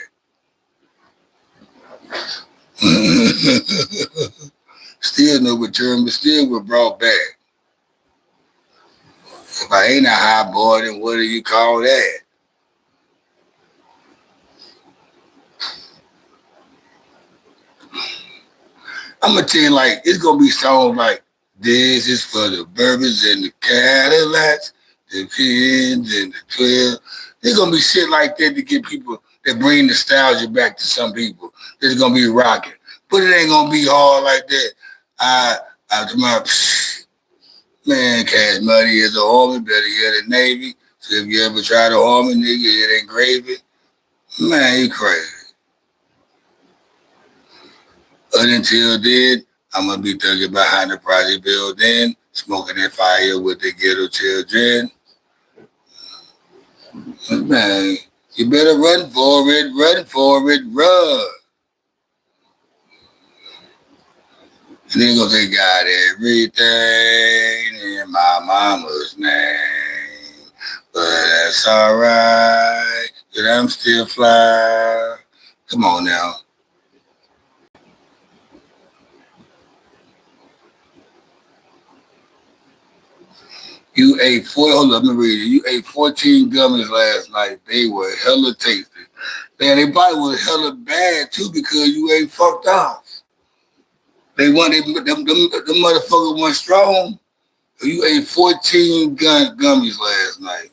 Still no return, but still were brought back. If I ain't a high boy, then what do you call that? I'm gonna tell you, like, it's gonna be songs like, this is for the Verzus and the Cadillacs, the Pins and the 12. There's gonna be shit like that to get people that bring nostalgia back to some people. It's gonna be rocking. But it ain't gonna be hard like that. Man, Cash Money is a Army, better get a Navy. So if you ever try to harm a nigga, it ain't gravy. Man, you crazy. But until then, I'm gonna be thugging behind the project building, smoking that fire with the ghetto children. Man, you better run for it, run. And then gonna say, got everything in my mama's name. But that's alright, cause I'm still fly. Come on now. You ate let me read it. You ate 14 gummies last night. They were hella tasty. Man, they probably was hella bad too because you ain't fucked off. Them motherfuckers went strong. You ate 14 gummies last night.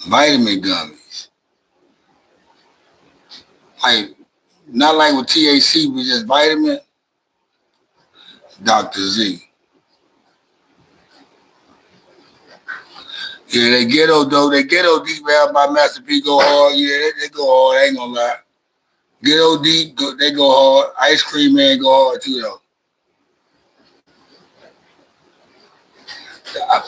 Vitamin gummies. Like, not like with THC, but just vitamin. Dr. Z. Yeah, they ghetto though. They ghetto deep out by Master P go hard. Yeah, they go hard. I ain't gonna lie. Ghetto deep, they go hard. Ice Cream Man go hard too though.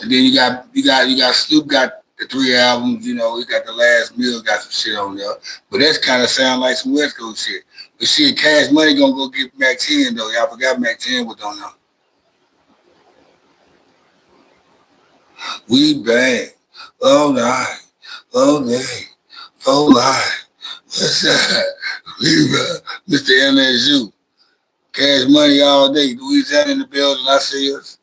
Then you got Snoop got the 3 albums. You know, he got the Last Meal, got some shit on there. But that's kind of sound like some West Coast shit. But shit, Cash Money gonna go get Mac 10 though. Y'all forgot Mac 10 was on there. We bang all night, all day, for life. What's that? We Mr. LSU. Cash Money all day. Louisiana in the building. I see us.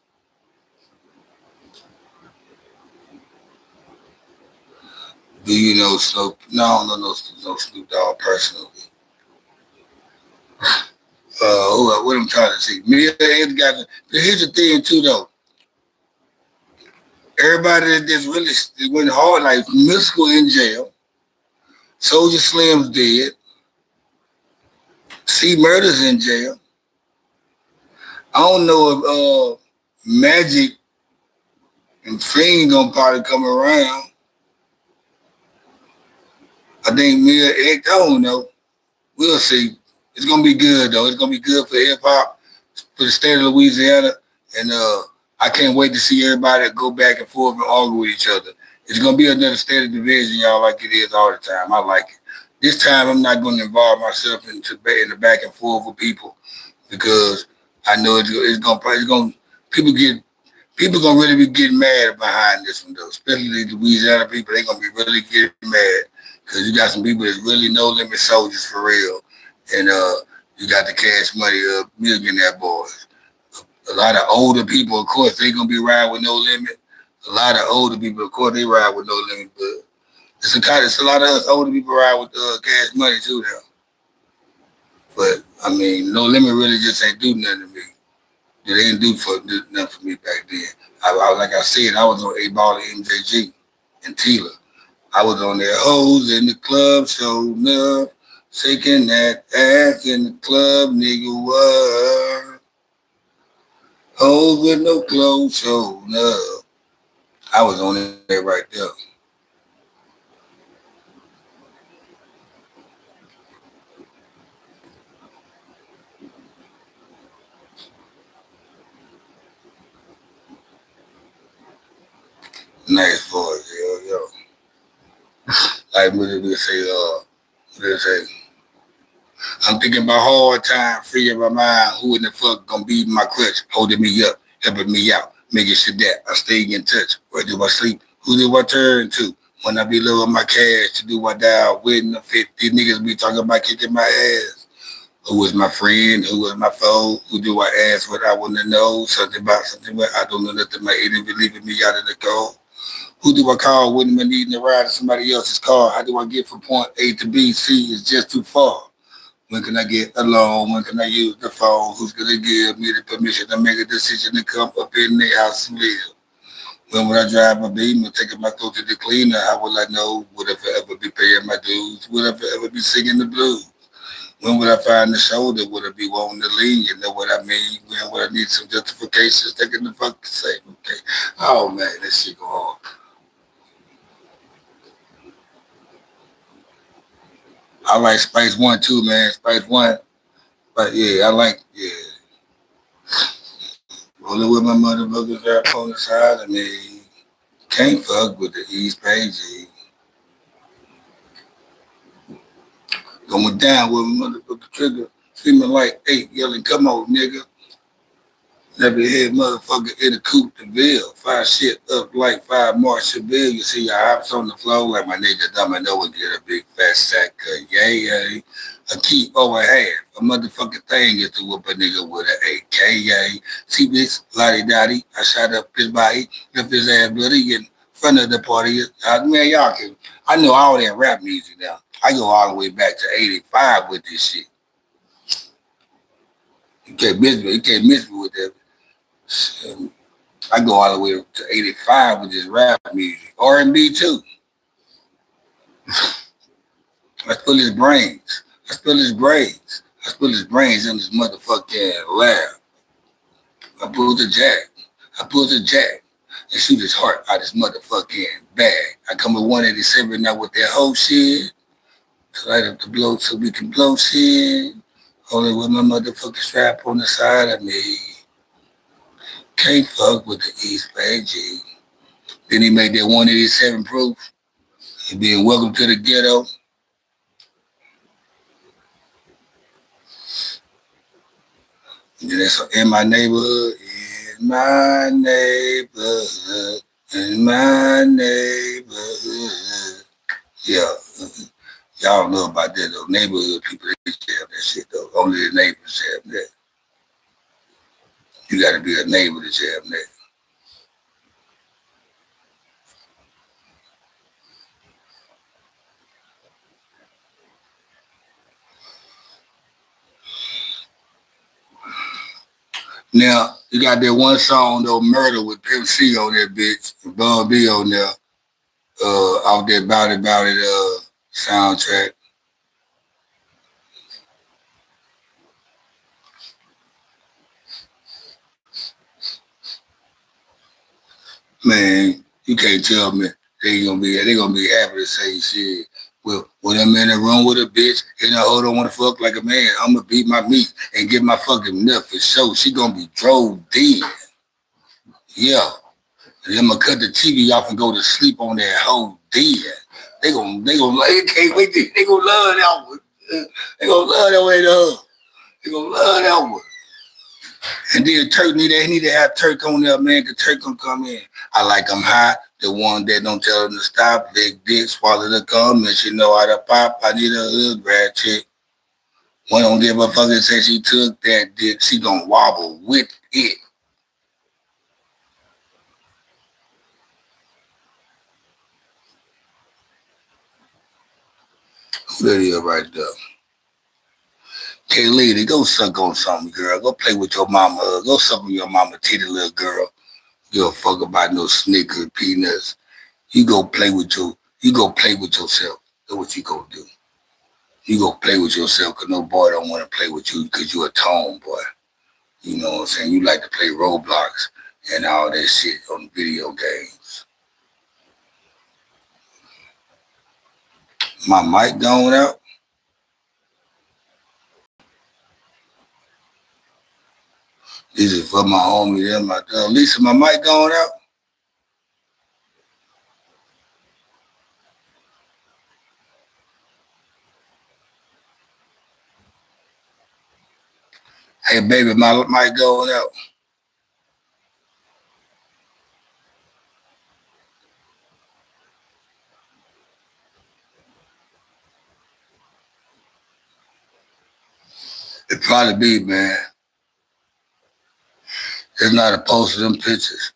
Do you know Snoop? No, I don't know no Snoop Dogg personally. What I'm trying to see. Here's the thing too though. Everybody that's really went hard, like Mystical in jail, Soldier Slim's dead, C Murder's in jail. I don't know if Magic and Fiend gonna probably come around. I think Mia X, I don't know. We'll see. It's gonna be good though. It's gonna be good for hip hop, for the state of Louisiana, and I can't wait to see everybody go back and forth and argue with each other. It's gonna be another state of division, y'all, like it is all the time. I like it. This time, I'm not going to involve myself in the back and forth with people because I know it's gonna people gonna really be getting mad behind this one though, especially the Louisiana people. They gonna be really getting mad because you got some people that's really no limit soldiers for real, and you got the Cash Money millionaire boys. A lot of older people, of course, they gonna be riding with no limit. A lot of older people, of course, they ride with no limit, but it's a lot of us older people ride with Cash Money too now. But I mean, no limit really just ain't do nothing to me. It didn't do nothing for me back then. Like I said, I was on 8 Ball and MJG and Tila. I was on their hoes in the club, showing up, shaking that ass in the club, nigga, what? Hoes with no clothes, showing up. I was on it right there. Nice voice, yo. Like what say, I'm thinking about hard time, free of my mind. Who in the fuck gonna be my crutch, holding me up, helping me out, making sure that I stay in touch. Where do I sleep? Who do I turn to? When I be low on my cash, to do I die with the 50 niggas be talking about kicking my ass. Who was my friend? Who was my foe? Who do I ask what I want to know? Something about something where I don't know nothing. My enemy leaving me out in the cold. Who do I call when I'm needing a ride in somebody else's car? How do I get from point A to B? C is just too far. When can I get a loan? When can I use the phone? Who's going to give me the permission to make a decision to come up in the house and live? When would I drive my Beamer, taking my clothes to the cleaner? How will I know? Would I forever be paying my dues? Would I forever be singing the blues? When would I find the shoulder? Would I be wanting to lean? You know what I mean? When would I need some justifications? Taking the fuck to say, okay. Oh, man, that shit go hard. I like Spice One too, man. Spice One. But yeah, rolling with my motherfuckers rap on the side of me. Can't fuck with the East Page. Going down with my motherfucker trigger. Screaming like 8, yelling, come on, nigga. Never head motherfucker in the coupe de ville. Fire shit up like 5 Marshall Bill. You see your hops on the floor like my nigga dumb and no one get a big fat sack of yay. A keep over half. A motherfucking thing is to whoop a nigga with an AK. See this lottie dotty. I shot up his body, left his ass bloody in front of the party. Man, y'all can. I know all that rap music now. I go all the way back to 85 with this shit. You can't miss me with that. I go all the way to 85 with this rap music. R&B too. I spill his brains. I spill his brains. I spill his brains in this motherfucking lab. I pull the jack. And shoot his heart out his motherfucking bag. I come with 187 now with that whole shit. To light up the blow so we can blow shit. Only with my motherfucking strap on the side of me. Can't fuck with the East Bay G. Then he made that 187 proof. He being welcome to the ghetto. And then that's in my neighborhood. In my neighborhood. In my neighborhood. Yeah. Y'all know about that though. Neighborhood people, they have that shit though. Only the neighbors have that. You got to be a neighbor to jam that. Now, you got that one song, though, Murder with Pimp C on that bitch, and Bun B on there, off that Bout It soundtrack. Man, you can't tell me they gonna be happy to say shit. Well, when I'm in the room with a bitch and I don't want to fuck like a man, I'm gonna beat my meat and get my fucking nut for sure. She gonna be drove dead. Yeah. And I'm gonna cut the TV off and go to sleep on that whole dead. They gonna like, can't wait to, they gonna love that one. They gonna love that way to her. They gonna love that one. And then Turk they need to have Turk on there, man, cause Turk gonna come in. I like them hot, the one that don't tell them to stop, big dick, swallow the cum, and she know how to pop. I need a hood rat chick. One don't give a fuck and say she took that dick, she gonna wobble with it. Who that is right there? K Lady, go suck on something, girl. Go play with your mama. Go suck on your mama titty, little girl. You don't fuck about no Snickers, peanuts. You go play with yourself. That's what you go do. You go play with yourself because no boy don't want to play with you because you a tone boy. You know what I'm saying? You like to play Roblox and all that shit on video games. My mic going out? This is for my homie there, my Lisa, my mic going out? Hey baby, my mic going out. It probably be, man. It's not a post of them pictures.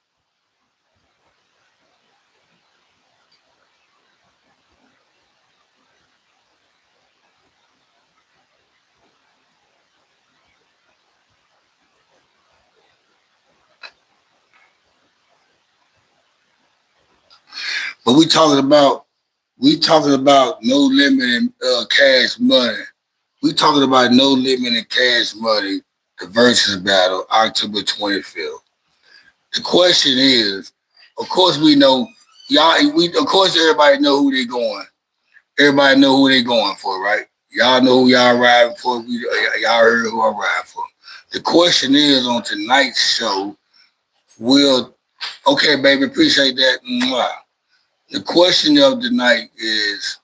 But we talking about no limit in cash money. We talking about no limit in cash money. The Versus battle, October 25th. The question is, of course we know y'all. Of course everybody know who they going. Everybody know who they going for, right? Y'all know who y'all riding for. Y'all heard who I'm riding for. The question is on tonight's show, okay, baby, appreciate that. Mwah. The question of the night is,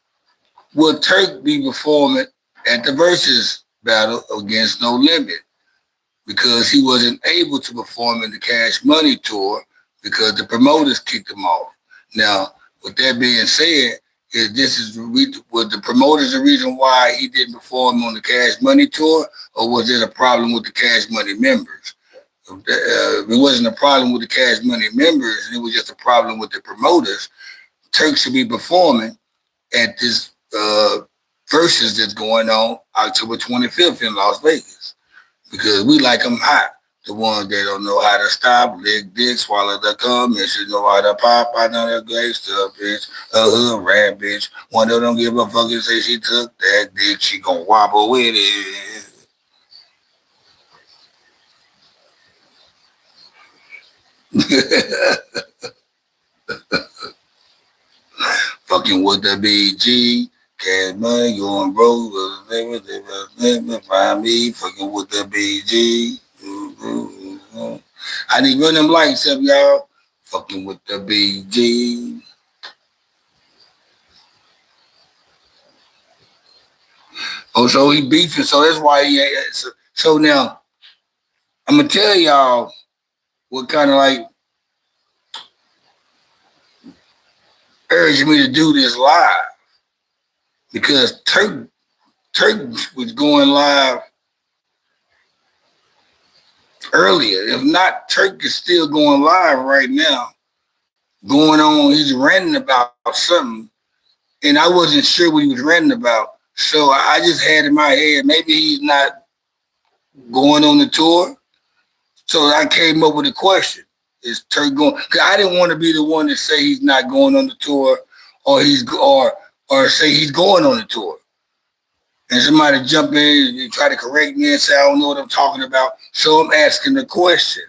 will Turk be performing at the Versus battle against No Limit? Because he wasn't able to perform in the Cash Money tour because the promoters kicked him off. Now, with that being said, was the promoters the reason why he didn't perform on the Cash Money tour, or was it a problem with the Cash Money members? If it wasn't a problem with the Cash Money members, it was just a problem with the promoters. Turk should be performing at this Versus that's going on October 25th in Las Vegas because we like them hot. The ones that don't know how to stop, lick dick, swallow the cum, and she know how to pop. I know that great stuff, bitch. A hood rat, bitch. One that don't give a fuck and say she took that dick, she gon' wobble with it. Fucking with the BG. Cash money going broke. Find me fucking with the BG. I need run them lights up, y'all. Fucking with the BG. Oh, so he beefing, so that's why he ain't. So now, I'm gonna tell y'all what kind of like urged me to do this live because Turk was going live earlier. If not, Turk is still going live right now, going on. He's ranting about something, and I wasn't sure what he was ranting about. So I just had in my head, maybe he's not going on the tour. So I came up with a question: is Turk going? Because I didn't want to be the one to say he's not going on the tour, or say he's going on the tour, and somebody jump in and try to correct me and say I don't know what I'm talking about. So I'm asking the question: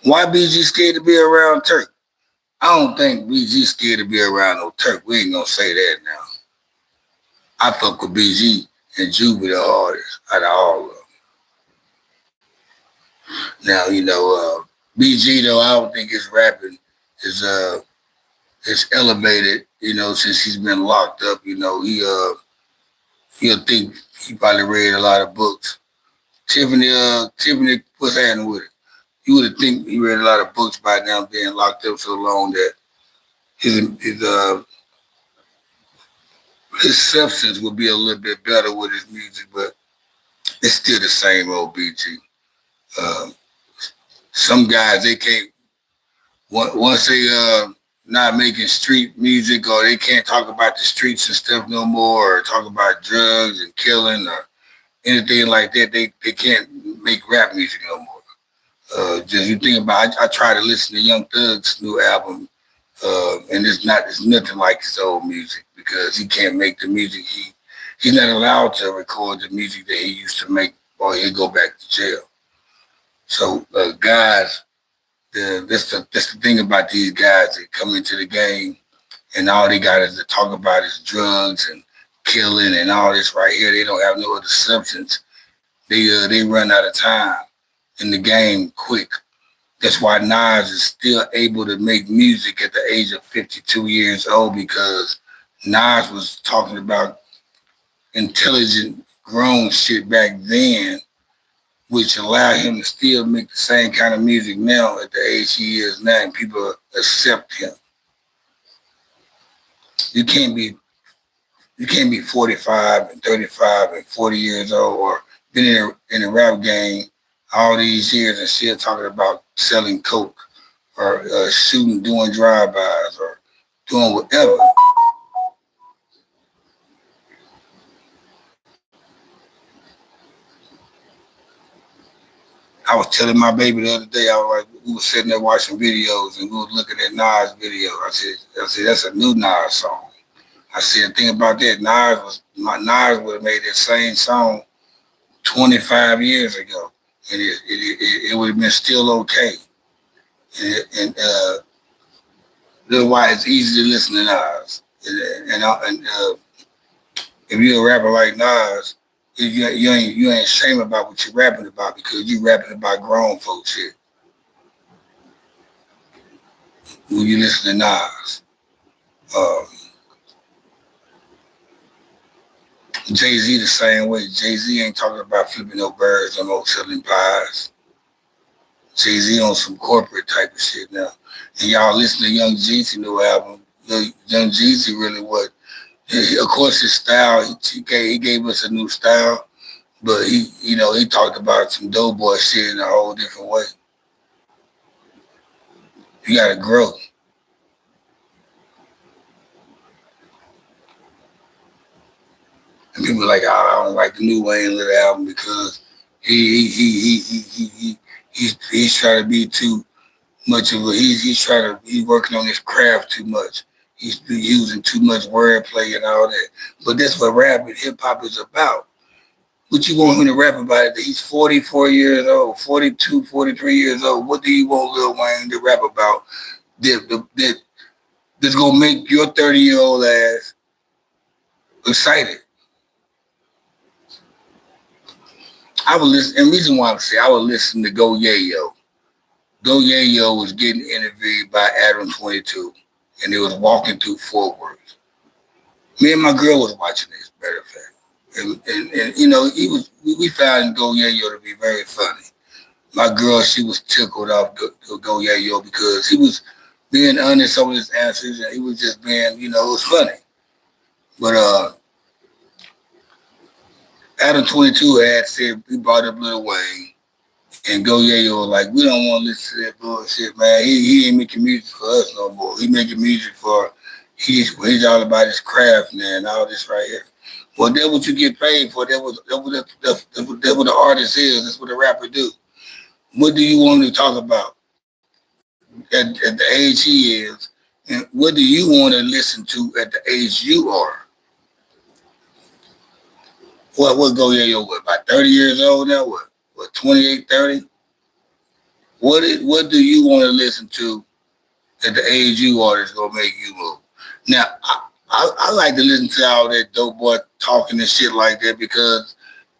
why BG scared to be around Turk? I don't think BG scared to be around no Turk. We ain't gonna say that now. I fuck with BG and Juvie the hardest out of all of them. Now, BG though, I don't think his rapping is elevated, since he's been locked up. He'll think he probably read a lot of books. Tiffany, what's happening with it? You would have think he read a lot of books by now, being locked up so long that his substance would be a little bit better with his music, but it's still the same old BG. Some guys, they can't, once they not making street music, or they can't talk about the streets and stuff no more, or talk about drugs and killing or anything like that, they can't make rap music no more. Just you think about, I try to listen to Young Thug's new album, and it's nothing like his old music, because he can't make the music. He's not allowed to record the music that he used to make, or he'll go back to jail. So guys, that's the thing about these guys that come into the game, and all they got is to talk about is drugs and killing and all this right here. They don't have no other substance. They run out of time in the game quick. That's why Nas is still able to make music at the age of 52 years old, because Nas was talking about intelligent, grown shit back then, which allowed him to still make the same kind of music now at the age he is now, and people accept him. You can't be 45 and 35 and 40 years old, or been in the rap game all these years and still talking about selling coke, or shooting, doing drive-bys, or doing whatever. I was telling my baby the other day, we were sitting there watching videos, and we were looking at Nas' video. I said, that's a new Nas song. I said, think about that. Nas would have made that same song 25 years ago, and it would have been still okay. And that's why it's easy to listen to Nas. And if you're a rapper like Nas, you ain't ashamed about what you're rapping about, because you rapping about grown folks shit when you listen to Nas. Jay-Z the same way. Jay-Z ain't talking about flipping no birds or no selling pies. Jay-Z on some corporate type of shit now. And y'all listen to Young Jeezy new album. Young Jeezy really what? Of course, his style, he gave us a new style, but he talked about some doughboy shit in a whole different way. You gotta grow. And people are like, oh, I don't like the new Wayne Little album because he's trying to be too much of a, he's working on his craft too much. He's using too much wordplay and all that. But that's what rap and hip hop is about. What you want him to rap about it? He's 44 years old, 42, 43 years old. What do you want Lil Wayne to rap about that's gonna make your 30-year-old ass excited? I would listen, and the reason why I would listen to Go Yayo. Go Yayo was getting interviewed by Adam 22, and they was walking through Fort Worth. Me and my girl was watching this, matter of fact. And we found Go Yayo to be very funny. My girl, she was tickled off Go Yayo because he was being honest on his answers, and he was just being, it was funny. But Adam 22 had said, he brought up Lil Wayne and Go Yayo, like, we don't want to listen to that bullshit, man. He ain't making music for us no more. He making music for, he's all about his craft now and all this right here. Well, that's what you get paid for. That's what the artist is. That's what the rapper do. What do you want to talk about at the age he is? And what do you want to listen to at the age you are? What Go Yayo, what, about 30 years old now? What 28, 30? What do you want to listen to at the age you are that's gonna make you move? Now, I like to listen to all that dope boy talking and shit like that because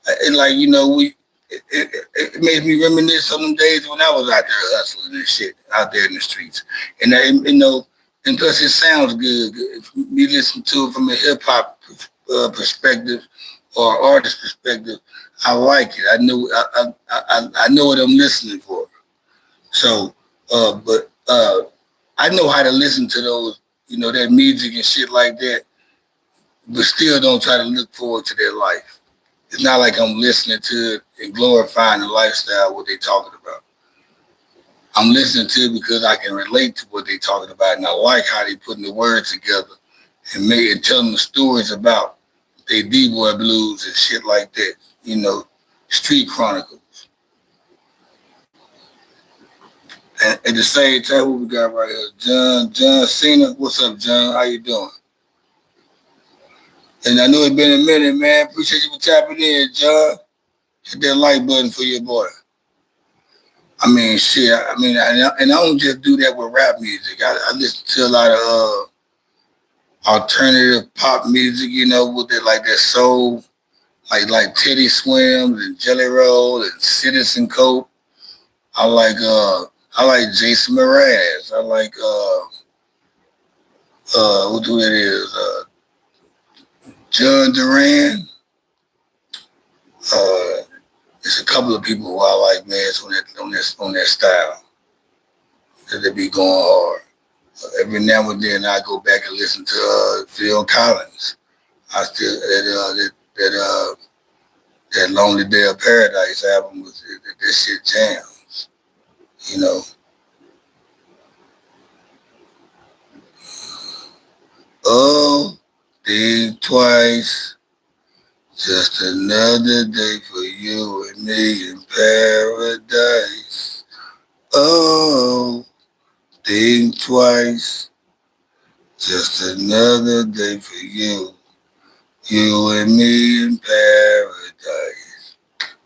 it like, you know, it makes me reminisce on them days when I was out there hustling and shit out there in the streets. And you know, and plus it sounds good. If me listen to it from a hip hop perspective or artist perspective, I like it. I know what I'm listening for. So, but I know how to listen to those, you know, that music and shit like that, but still don't try to look forward to their life. It's not like I'm listening to it and glorifying the lifestyle, what they talking about. I'm listening to it because I can relate to what they talking about, and I like how they putting the words together and telling the stories about they D-boy blues and shit like that, you know, street chronicles. And at the same time, what we got right here, John Cena. What's up, John? How you doing? And I know it's been a minute, man. Appreciate you for tapping in, John. Hit that like button for your boy. I mean, shit. I mean, and I don't just do that with rap music. I listen to a lot of alternative pop music, you know, with it like that soul, like Teddy Swims and Jelly Roll and Citizen Cope. I like Jason Mraz. I like who it is? John Duran. There's a couple of people who I like, man, on that style. That they be going hard. Every now and then I go back and listen to Phil Collins. I still that Lonely Day of Paradise album was this shit jams. You know. Oh, think twice. Just another day for you and me in paradise. Oh, think twice. Just another day for you and me in paradise.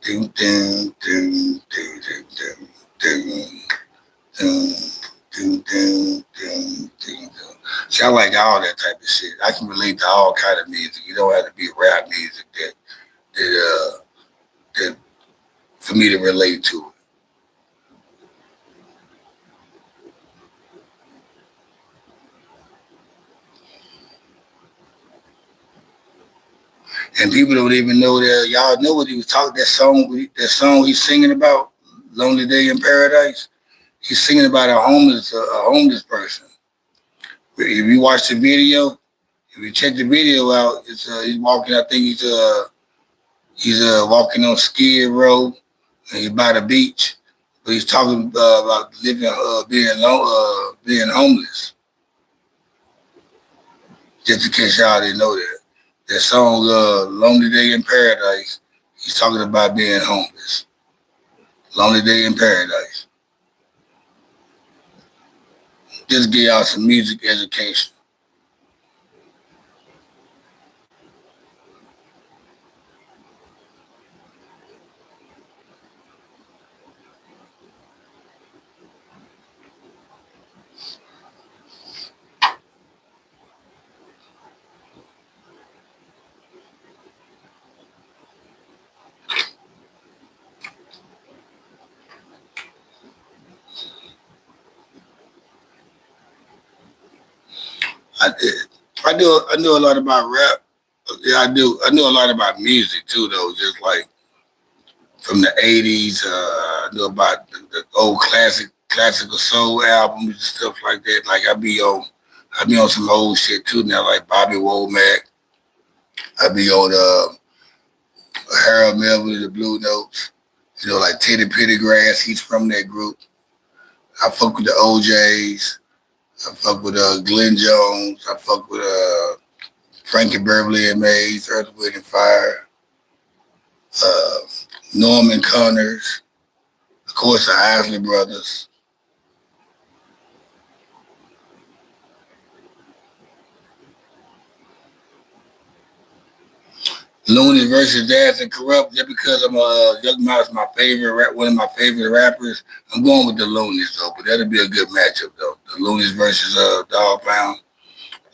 Ding, ding, ding, ding, ding, ding, ding, ding, ding, ding, ding, ding. See, I like all that type of shit. I can relate to all kind of music. You don't have to be rap music that for me to relate to. And people don't even know that. Y'all know what he was talking. That song he's singing about, "Lonely Day in Paradise." He's singing about a homeless person. If you watch the video, if you check the video out, it's he's walking. I think he's walking on Skid Row, and he's by the beach. But he's talking about being homeless. Just in case y'all didn't know that. That song, "Lonely Day in Paradise," he's talking about being homeless. Lonely Day in Paradise. Just give y'all some music education. I did. I know a lot about rap. Yeah, I do. I know a lot about music too, though. Just like from the '80s, I know about the old classical soul albums and stuff like that. Like I be on some old shit too now, like Bobby Womack. I be on Harold Melvin of the Blue Notes. Like Teddy Pendergrass, he's from that group. I fuck with the OJs. I fuck with Glenn Jones. I fuck with Frankie Beverly and Mays, Earth, Wind and Fire. Uh, Norman Connors. Of course, the Isley Brothers. Looney versus Daz and Corrupt, just because I'm Young Mouse, my favorite, one of my favorite rappers. I'm going with the Loonies though, but that'll be a good matchup though. The Loonies versus Dog Pound.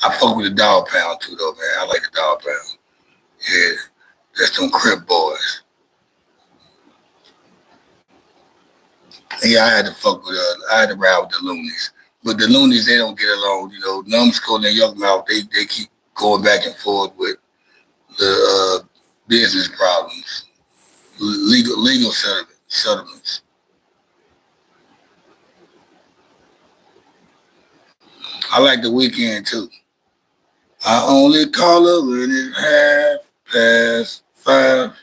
I fuck with the Dog Pound too though, man. I like the Dog Pound. Yeah, that's them Crip boys. Yeah, I had to fuck with I had to ride with the Loonies. But the Loonies, they don't get along. Numbskull and Young Mouth, they keep going back and forth with the business problems, legal settlements. I like the Weekend too. I only call her when it's 5:30.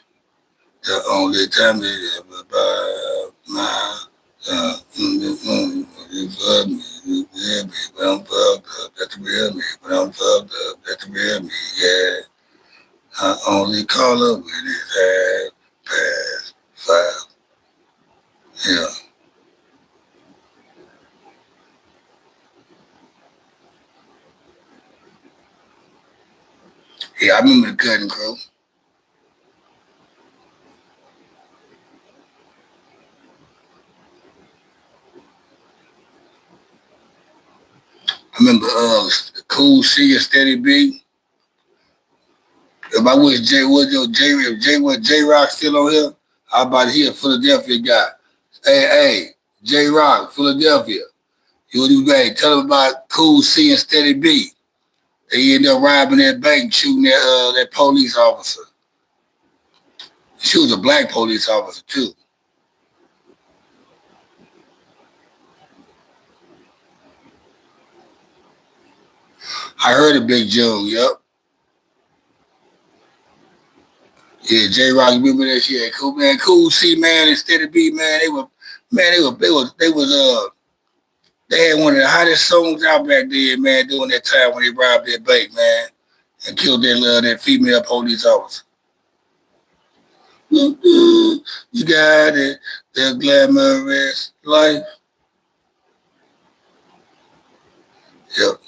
The only time they ever buy my you fuck me, you real me, but I'm fucked up. That's the real me, but I'm fucked up. That's the real me, yeah. I only call her when it's 5:30. Yeah. Yeah, I remember the Cutting Crew. I remember Cool C and Steady B. If I wish J Rock still on here, I about he a Philadelphia guy. Hey, J Rock, Philadelphia. You would do bad. Tell him about Cool C and Steady B. They ended up robbing that bank, shooting that police officer. She was a black police officer too. I heard of Big Joe. Yep. Yeah, J Rock, remember that shit? Cool man, Cool C man, and Steady B man. They had one of the hottest songs out back then, man, during that time when they robbed that bank, man, and killed that female police officer. You got it, the glamorous life. Yep.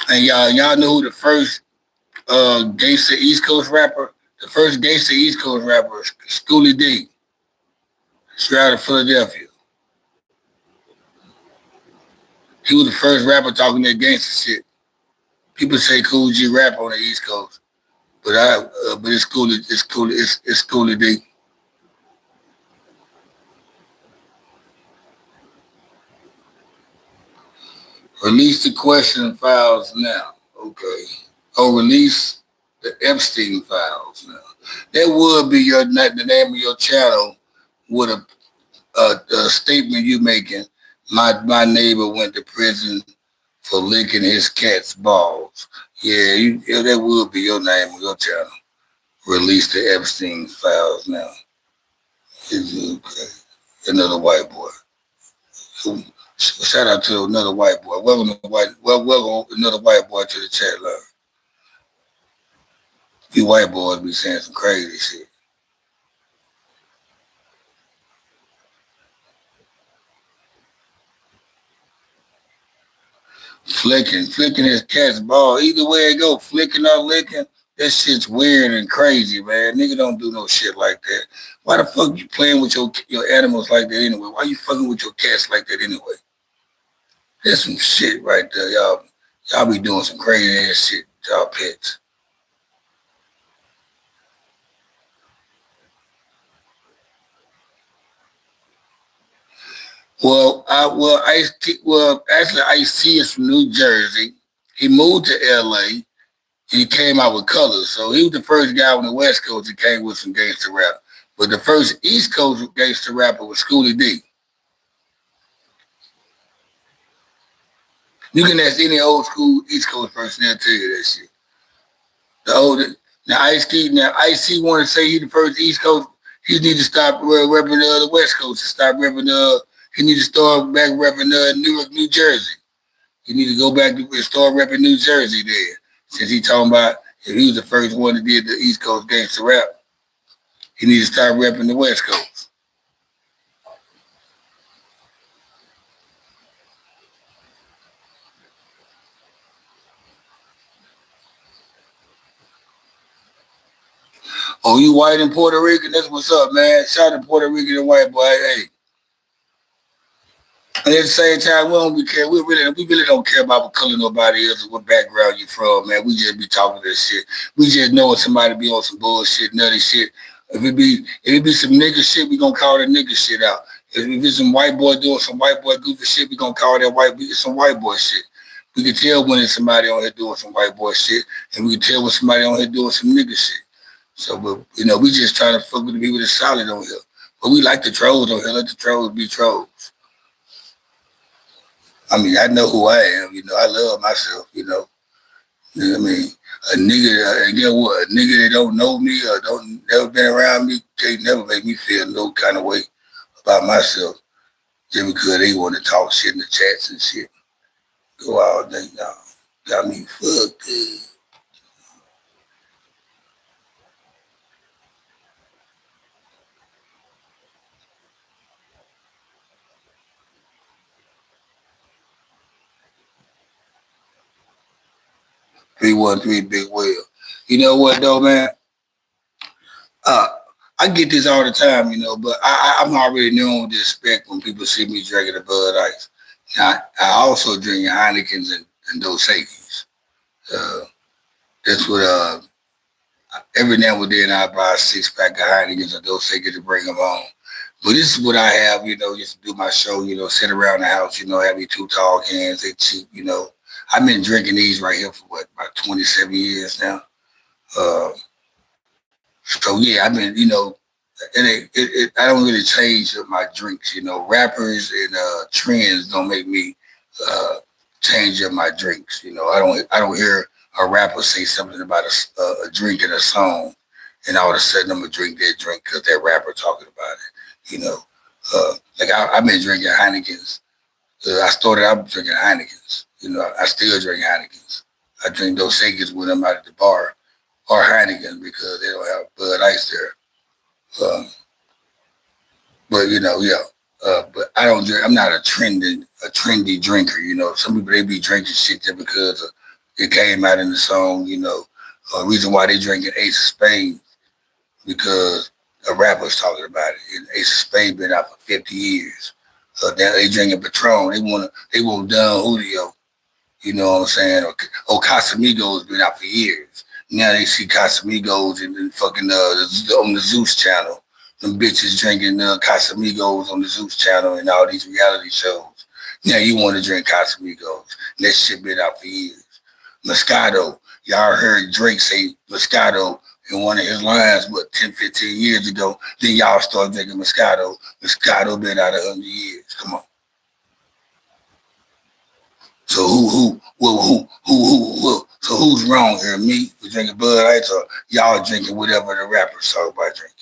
And y'all know who the first gangster East Coast rapper, the first gangster East Coast rapper, Schoolie D, straight out of Philadelphia. He was the first rapper talking that gangster shit. People say Cool G rap on the East Coast, but it's Schoolie D. Release the question files now. Okay. Oh, release the Epstein files now. That would be the name of your channel with a statement you making. My neighbor went to prison for licking his cat's balls. Yeah, that would be your name on your channel. Release the Epstein files now. Okay. Another white boy. Shout out to another white boy. Welcome another white boy to the chat line. You white boys be saying some crazy shit. Flicking his cat's ball. Either way it go, flicking or licking, that shit's weird and crazy, man. Nigga don't do no shit like that. Why the fuck you playing with your animals like that anyway? Why you fucking with your cats like that anyway? That's some shit right there, y'all. Y'all be doing some crazy ass shit, y'all pets. Actually, Ice-T is from New Jersey. He moved to LA and he came out with Colors. So he was the first guy on the West Coast that came with some gangster rap. But the first East Coast gangster rapper was Schoolie D. You can ask any old school East Coast person, they'll tell you that shit. The old Now Ice-T want to say he the first East Coast. He need to stop repping the West Coast. Stop repping he need to start back repping Newark, New Jersey. He need to go back to start repping New Jersey there. Since he talking about if he was the first one that did the East Coast gangster rap, he need to start repping the West Coast. Oh, you white and Puerto Rican? That's what's up, man. Shout out to Puerto Rican and white boy. Hey. And at the same time, we don't be care. We really don't care about what color nobody is or what background you from, man. We just be talking this shit. We just know when somebody be on some bullshit, nutty shit. If it be some nigga shit, we gonna call that nigga shit out. If it's some white boy doing some white boy goofy shit, we gonna call that some white boy shit. We can tell when it's somebody on here doing some white boy shit, and we can tell when somebody on here doing some nigga shit. So, but, we just trying to fuck with the people that's solid on here. But we like the trolls on here. Let the trolls be trolls. I mean, I know who I am. I love myself. You know what I mean? A nigga, and get what? A nigga that don't know me or don't never been around me, they never make me feel no kind of way about myself just because they want to talk shit in the chats and shit. Go out there, got me fucked up. 313 Big Whale. You know what though, man? I get this all the time, but I'm already known to expect when people see me drinking a Bud Ice. Now, I also drink Heinekens and Dos Equis. That's what, every now and then I buy a 6-pack of Heinekens or Dos Equis to bring them home. But this is what I have, just to do my show, sit around the house, have me 2 tall cans, they cheap, I've been drinking these right here for about 27 years now. So yeah, I've been, I don't really change my drinks, rappers and trends don't make me change up my drinks. I don't hear a rapper say something about a drink in a song, and all of a sudden I'm gonna drink that drink because that rapper talking about it. Like I've been drinking Heinekens. I started out drinking Heinekens. I still drink Heinekens. I drink those Equis when I'm out at the bar, or Heineken because they don't have Bud Ice there. But but I don't drink. I'm not a trendy drinker. Some people they be drinking shit just because it came out in the song. Reason why they drinking Ace of Spades because a rapper's talking about it. And Ace of Spades been out for 50 years. Now they drinking Patron. They want Don Julio. You know what I'm saying? Or Casamigos been out for years. Now they see Casamigos and fucking on the Zeus channel. Them bitches drinking Casamigos on the Zeus channel and all these reality shows. Now you want to drink Casamigos. And that shit been out for years. Moscato. Y'all heard Drake say Moscato in one of his lines, 10, 15 years ago. Then y'all start drinking Moscato. Moscato been out 100 years. Come on. So so who's wrong here? Me for drinking Bud Ice or y'all drinking whatever the rappers talk about drinking?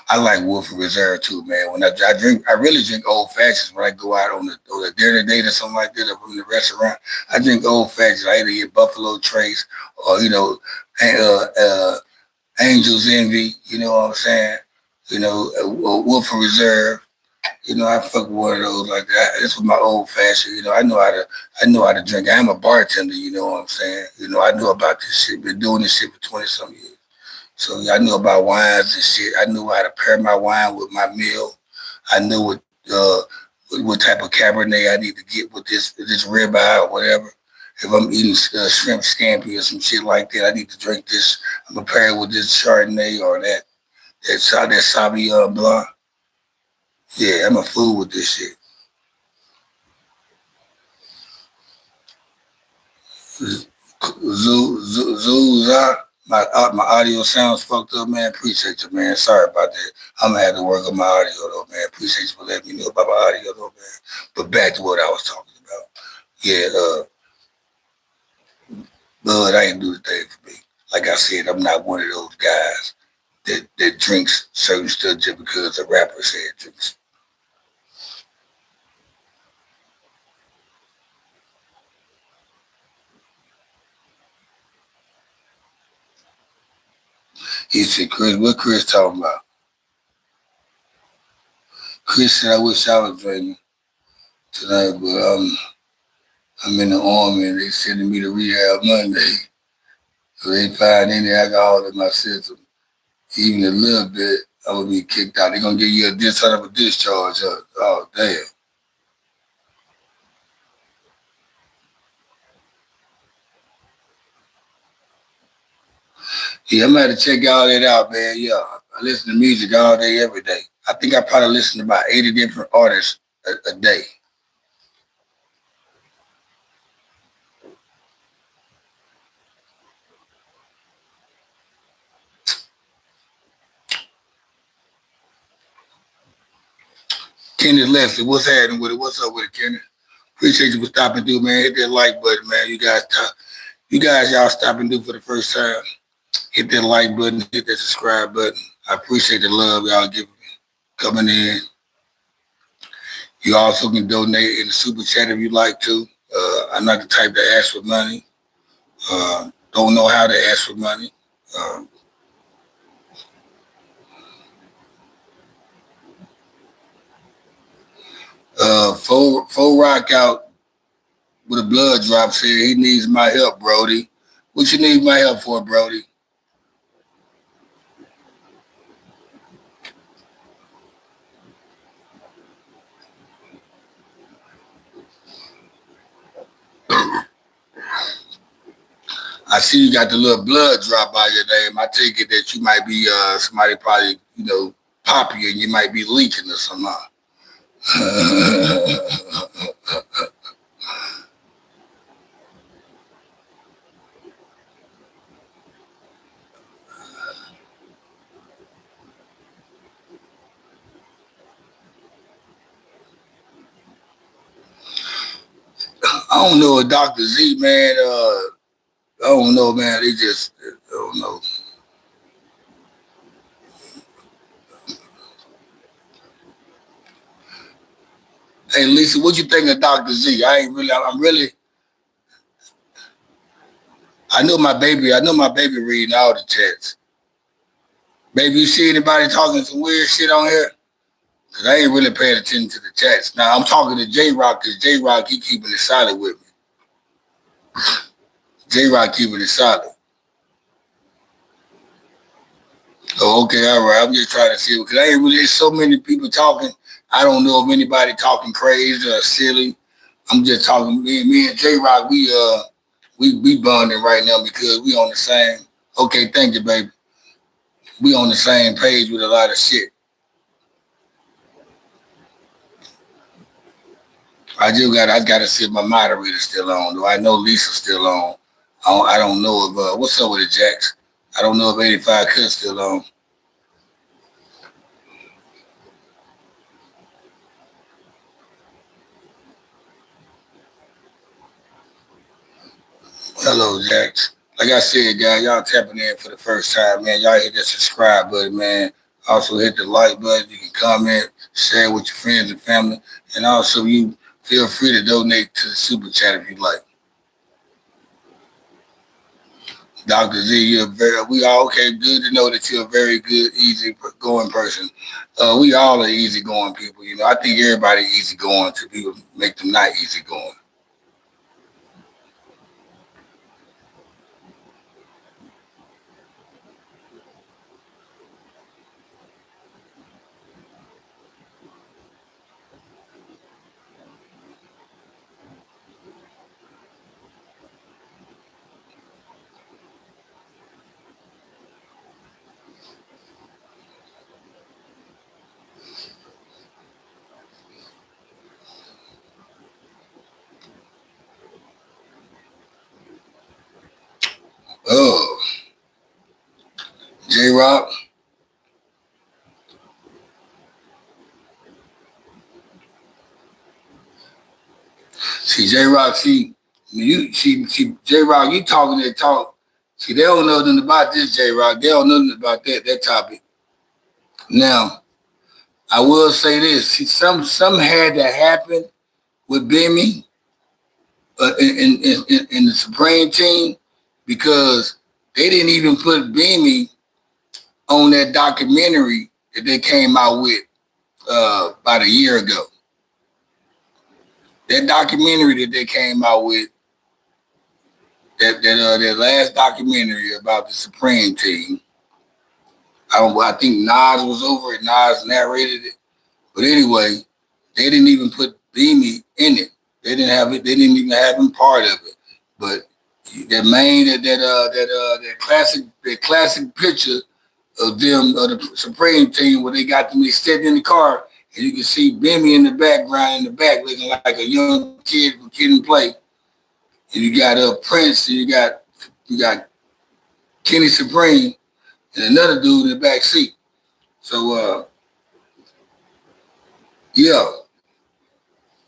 I like Woodford Reserve too, man. When I drink, I really drink old fashions when I go out on a dinner date or something like that, or from the restaurant. I drink old fashions. I either get Buffalo Trace or Angel's Envy. You know what I'm saying? Woodford Reserve. I fuck with one of those like that. This was my old fashioned. I know how to drink. I'm a bartender. You know what I'm saying? I know about this shit. Been doing this shit for 20 some years. So I knew about wines and shit. I knew how to pair my wine with my meal. I knew what type of Cabernet I need to get with this ribeye or whatever. If I'm eating shrimp scampi or some shit like that, I need to drink this. I'm gonna pair it with this Chardonnay or that Sauvignon Blanc. Yeah, I'm a fool with this shit. Zooza, My audio sounds fucked up, man. Appreciate you, man. Sorry about that. I'm gonna have to work on my audio though, man. Appreciate you for letting me know about my audio though, man. But back to what I was talking about. Yeah, blood ain't do the thing for me. Like I said, I'm not one of those guys that drinks certain stuff just because a rapper said drinks. He said, Chris, what Chris talking about? Chris said, I wish I was drinking tonight, but I'm in the army and they sending me to rehab Monday. So they find any alcohol in my system, even a little bit, I would be kicked out. They're gonna give you a dishonorable discharge. Oh damn. Yeah, I'm gonna have to check all that out, man. Yeah, I listen to music all day, every day. I think I probably listen to about 80 different artists a day. Kenneth Leslie, what's happening with it? What's up with it, Kenneth? Appreciate you for stopping through, man. Hit that like button, man. You guys, y'all stopping through for the first time. Hit that like button, hit that subscribe button. I appreciate the love y'all giving me coming in. You also can donate in the super chat if you like to. I'm not the type to ask for money. Don't know how to ask for money. Uh, Full Rock out with a blood drop said he needs my help, Brody. What you need my help for, Brody? I see you got the little blood drop by your name. I take it that you might be somebody probably, pop you and you might be leaking or something. I don't know, Dr. Z, man. I don't know, man. They just, I don't know. Hey, Lisa, what you think of Dr. Z? I know my baby reading all the chats. Baby, you see anybody talking some weird shit on here? Cause I ain't really paying attention to the chats. Now I'm talking to J Rock because J Rock he keeping it solid with me. J Rock keeping it solid. Oh, okay, all right. I'm just trying to see because I ain't really. There's so many people talking. I don't know if anybody talking crazy or silly. I'm just talking. Me and J Rock, we bonding right now because we on the same. Okay, thank you, baby. We on the same page with a lot of shit. I gotta see if my moderator's still on. Though I know Lisa's still on. I don't know if what's up with the Jacks. I don't know if 85 Cut's still on. Hello, Jacks. Like I said, guys, y'all tapping in for the first time, man. Y'all hit that subscribe button, man. Also hit the like button. You can comment, share with your friends and family, and also you feel free to donate to the super chat if you like. Dr. Z, we all okay. Good to know that you're a very good, easy going person. We all are easy going people. I think everybody easy going to people make them not easy going. J-Rock. See, J-Rock, J-Rock, you talking that talk. See, they don't know nothing about this, J-Rock. They don't know nothing about that topic. Now, I will say this. See, some had to happen with Bimmy in the Supreme team because they didn't even put Bimmy on that documentary that they came out with about a year ago. That documentary that they came out with, that last documentary about the Supreme team. I think Nas was over it. Nas narrated it. But anyway, they didn't even put Beamy in it. They didn't have it. They didn't even have him part of it. But that classic picture of them of the Supreme team where they got them sitting in the car and you can see Beamy in the background in the back looking like a young kid from Kid and Play. And you got Prince and you got Kenny Supreme and another dude in the back seat. So yeah.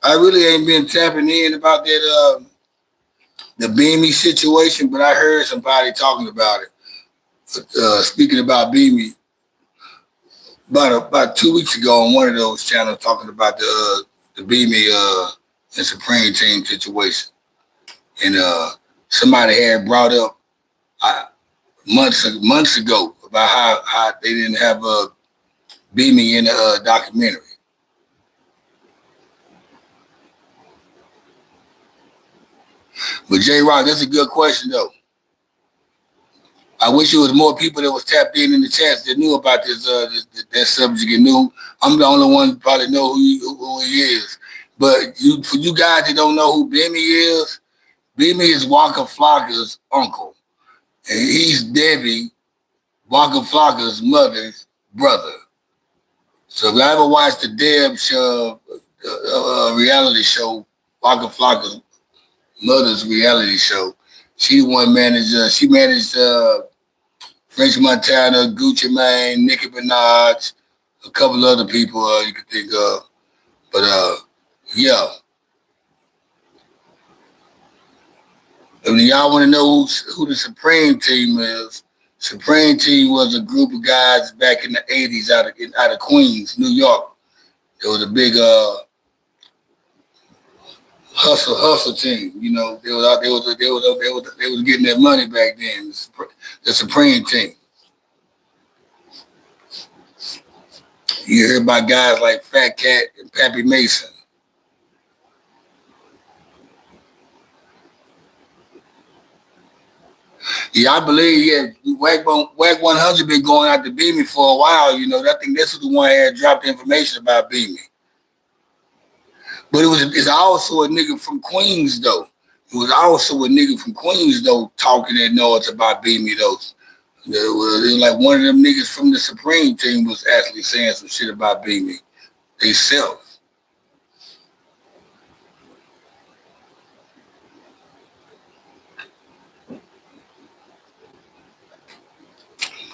I really ain't been tapping in about that the Beamy situation, but I heard somebody talking about it. Speaking about Beamy, about 2 weeks ago on one of those channels, talking about the Beamy and Supreme team situation, and somebody had brought up months ago about how they didn't have Beamy in the documentary. But J-Rock, that's a good question though. I wish there was more people that was tapped in the chats that knew about that subject and knew. I'm the only one that probably know who he is. But for you guys that don't know who Beamy is Waka Flocka's uncle. And he's Debbie, Waka Flocka's mother's brother. So if you ever watched the Deb show, reality show, Waka Flocka's mother's reality show, she managed French Montana, Gucci Mane, Nicki Minaj, a couple other people you could think of. But yeah. I mean, y'all want to know who the Supreme team is? Supreme team was a group of guys back in the 80s out of Queens, New York. There was a big hustle team. You know, they was getting their money back then. The Supreme team. You hear about guys like Fat Cat and Pappy Mason. Yeah, I believe, Wack 100 been going out to Beamy for a while, you know. I think this was the one that had dropped information about Beamy. But it's also a nigga from Queens, though. It was also a nigga from Queens, though, talking that noise about Beamy, though. It was like one of them niggas from the Supreme team was actually saying some shit about Beamy. They self.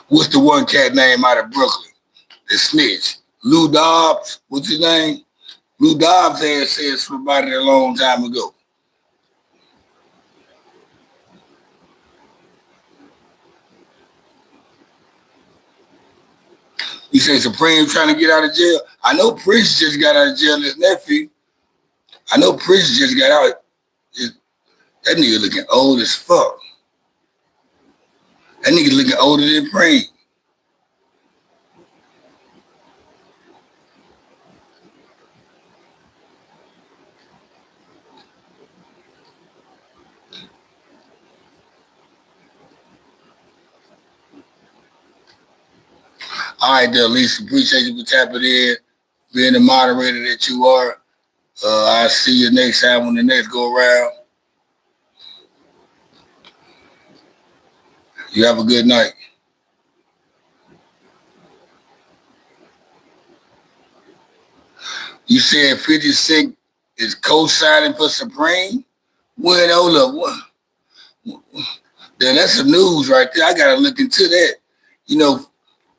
What's the one cat name out of Brooklyn? The snitch. Lou Dobbs. What's his name? Lou Dobbs had said something about it a long time ago. He said Supreme trying to get out of jail. I know Prince just got out of jail, his nephew. I know Prince just got out. That nigga looking old as fuck. That nigga looking older than Preem. All right, there, Lisa. Appreciate you for tapping in, being the moderator that you are. I'll see you next time when the next go around. You have a good night. You said 56 is co-signing for Supreme? Well, hold up. Then that's the news right there. I got to look into that. You know,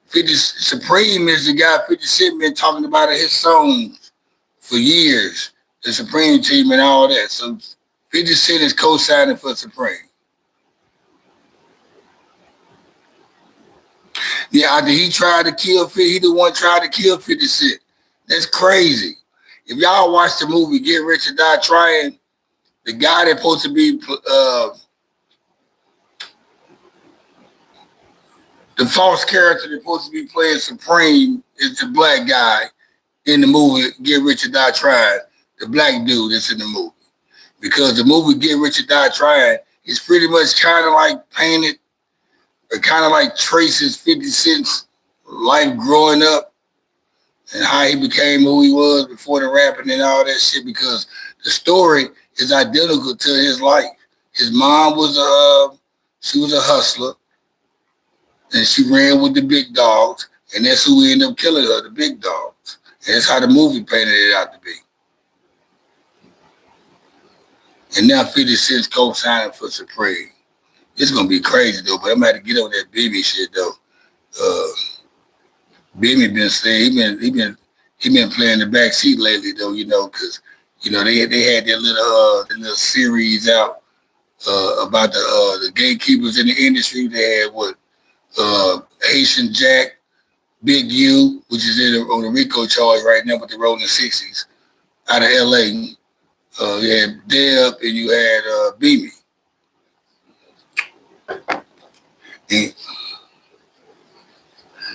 50 Supreme is the guy 50 Cent been talking about in his songs for years. The Supreme team and all that. So 50 Cent is co-signing for Supreme. Yeah, after he tried to kill 50, he the one tried to kill 50 Cent. That's crazy. If y'all watch the movie Get Rich or Die Trying, the guy that's supposed to be the false character that's supposed to be playing Supreme is the black guy in the movie Get Rich or Die Trying, the black dude that's in the movie. Because the movie Get Rich or Die Trying is pretty much kind of like painted, or kind of like traces 50 Cent's life growing up and how he became who he was before the rapping and all that shit, because the story is identical to his life. His mom was she was a hustler, and she ran with the big dogs, and that's who ended up killing her, the big dogs. And that's how the movie painted it out to be. And now 50 Cent's co-signing for Supreme. It's gonna be crazy though, but I'm gonna have to get over that baby shit though. Bimmy been saying he been playing the back seat lately though, you know, because you know they had that little series out about the gatekeepers in the industry. They had what Haitian Jack, Big U, which is on the RICO charge right now with the Rolling 60s out of LA. You had Deb and you had Beamy. And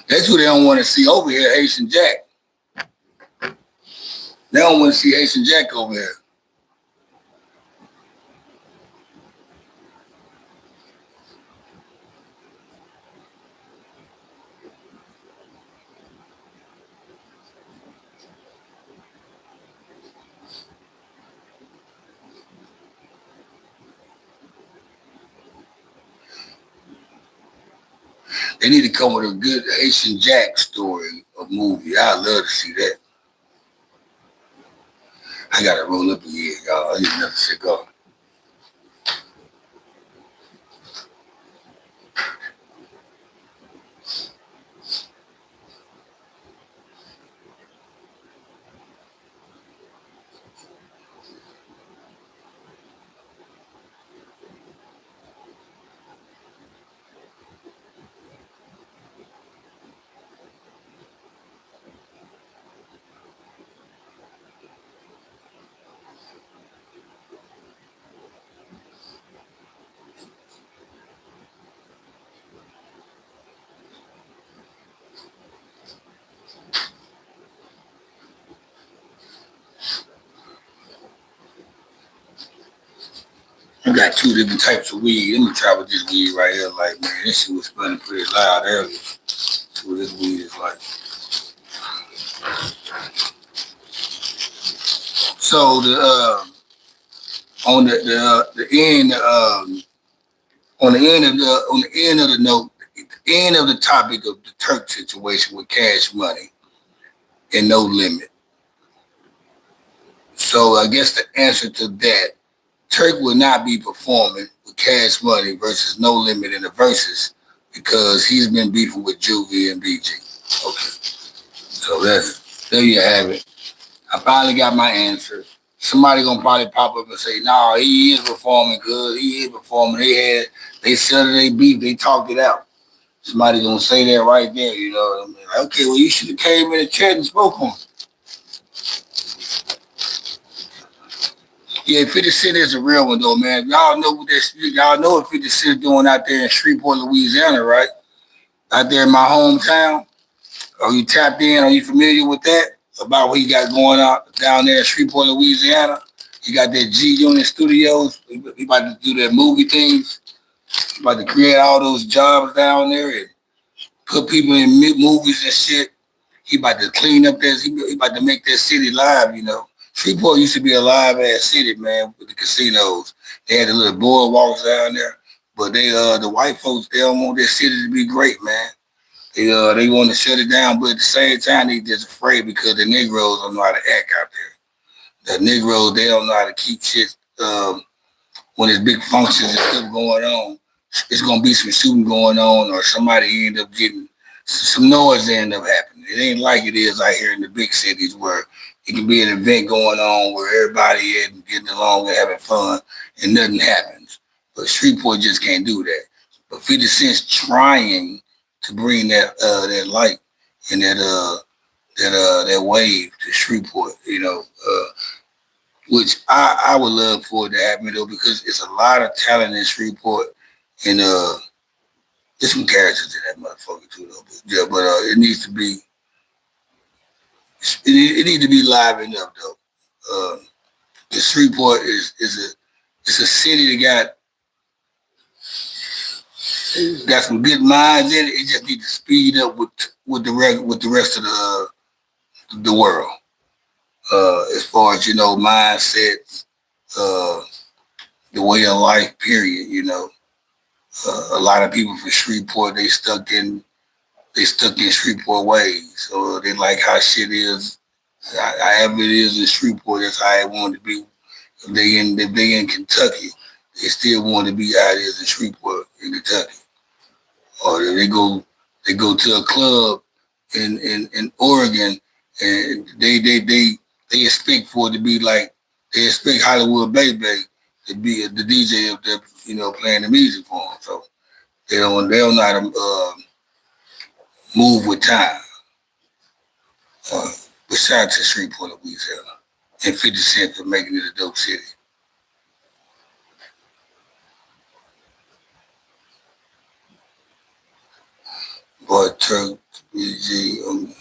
that's who they don't want to see over here, Haitian Jack. They don't want to see Haitian Jack over here. They need to come with a good Haitian Jack story, a movie. I'd love to see that. I gotta roll up again, y'all. I need another cigar. I got two different types of weed. Let me try with this weed right here. Like, man, this shit was spinning pretty loud earlier. See what this weed is like. So on the end of the note, the end of the topic of the Turk situation with Cash Money and No Limit. So I guess the answer to that, Turk will not be performing with Cash Money versus No Limit in the Verzus because he's been beefing with Juvie and BG. Okay, so there you have it. I finally got my answer. Somebody gonna probably pop up and say, "No, he is performing good. He is performing. They settled their beef. They talked it out." Somebody gonna say that right there. You know what I mean? Okay, well, you should have came in the chat and spoke on it. Yeah, 50 Cent is a real one though, man. Y'all know what 50 Cent is doing out there in Shreveport, Louisiana, right? Out there in my hometown. Are you tapped in? Are you familiar with that? About what he got going on down there in Shreveport, Louisiana? He got that G Unit Studios. He about to do that movie things. He about to create all those jobs down there and put people in movies and shit. He about to clean up this. He about to make that city live, you know. Shreveport used to be a live ass city, man, with the casinos. They had the little boardwalks down there, but the white folks, they don't want their city to be great, man. They want to shut it down, but at the same time, they just afraid because the Negroes don't know how to act out there. The Negroes, they don't know how to keep shit when there's big functions and stuff going on. it's gonna be some shooting going on, or somebody end up getting some noise end up happening. It ain't like it is out here in the big cities where it can be an event going on where everybody is getting along and having fun and nothing happens. But Shreveport just can't do that. But 50 Cent's trying to bring that light and that wave to Shreveport, which I would love for it to happen though, because it's a lot of talent in Shreveport, and there's some characters in that motherfucker too though. But it needs to be it needs to be livened up though. The Shreveport is a city that got some good minds in it. It just needs to speed up with the rest of the world. As far as mindsets, the way of life. Period. A lot of people from Shreveport they stuck in Shreveport ways. So they like how shit is. However it is in Shreveport, that's how it want to be. If they in Kentucky, they still want to be how it is in Shreveport in Kentucky. Or they go to a club in Oregon, and they expect for it to be like they expect Hollywood Baby to be the DJ up there, playing the music for them. So they don't know how to move with time. But shout out to Shreveport, Louisiana, and 50 Cent for making it a dope city. Boy, Turk, BG.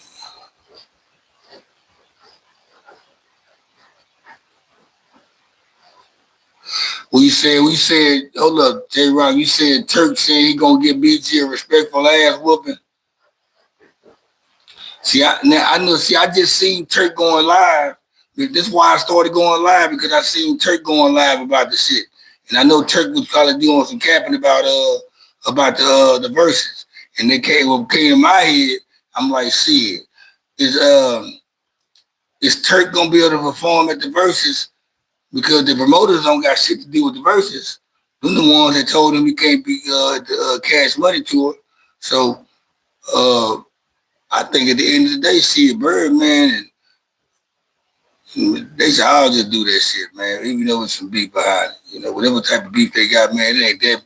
We said, hold up, J Rock, you said Turk said he gonna give BG a respectful ass whooping. I just seen Turk going live. That's why I started going live, because I seen Turk going live about the shit. And I know Turk was probably doing some capping about the Verzus. And what came to my head, I'm like, shit, is Turk gonna be able to perform at the Verzus? Because the promoters don't got shit to do with the Verzus. Them the ones that told him he can't be the Cash Money tour. So I think at the end of the day, see Birdman, and they should all just do that shit, man. Even though it's some beef behind it, whatever type of beef they got, man, it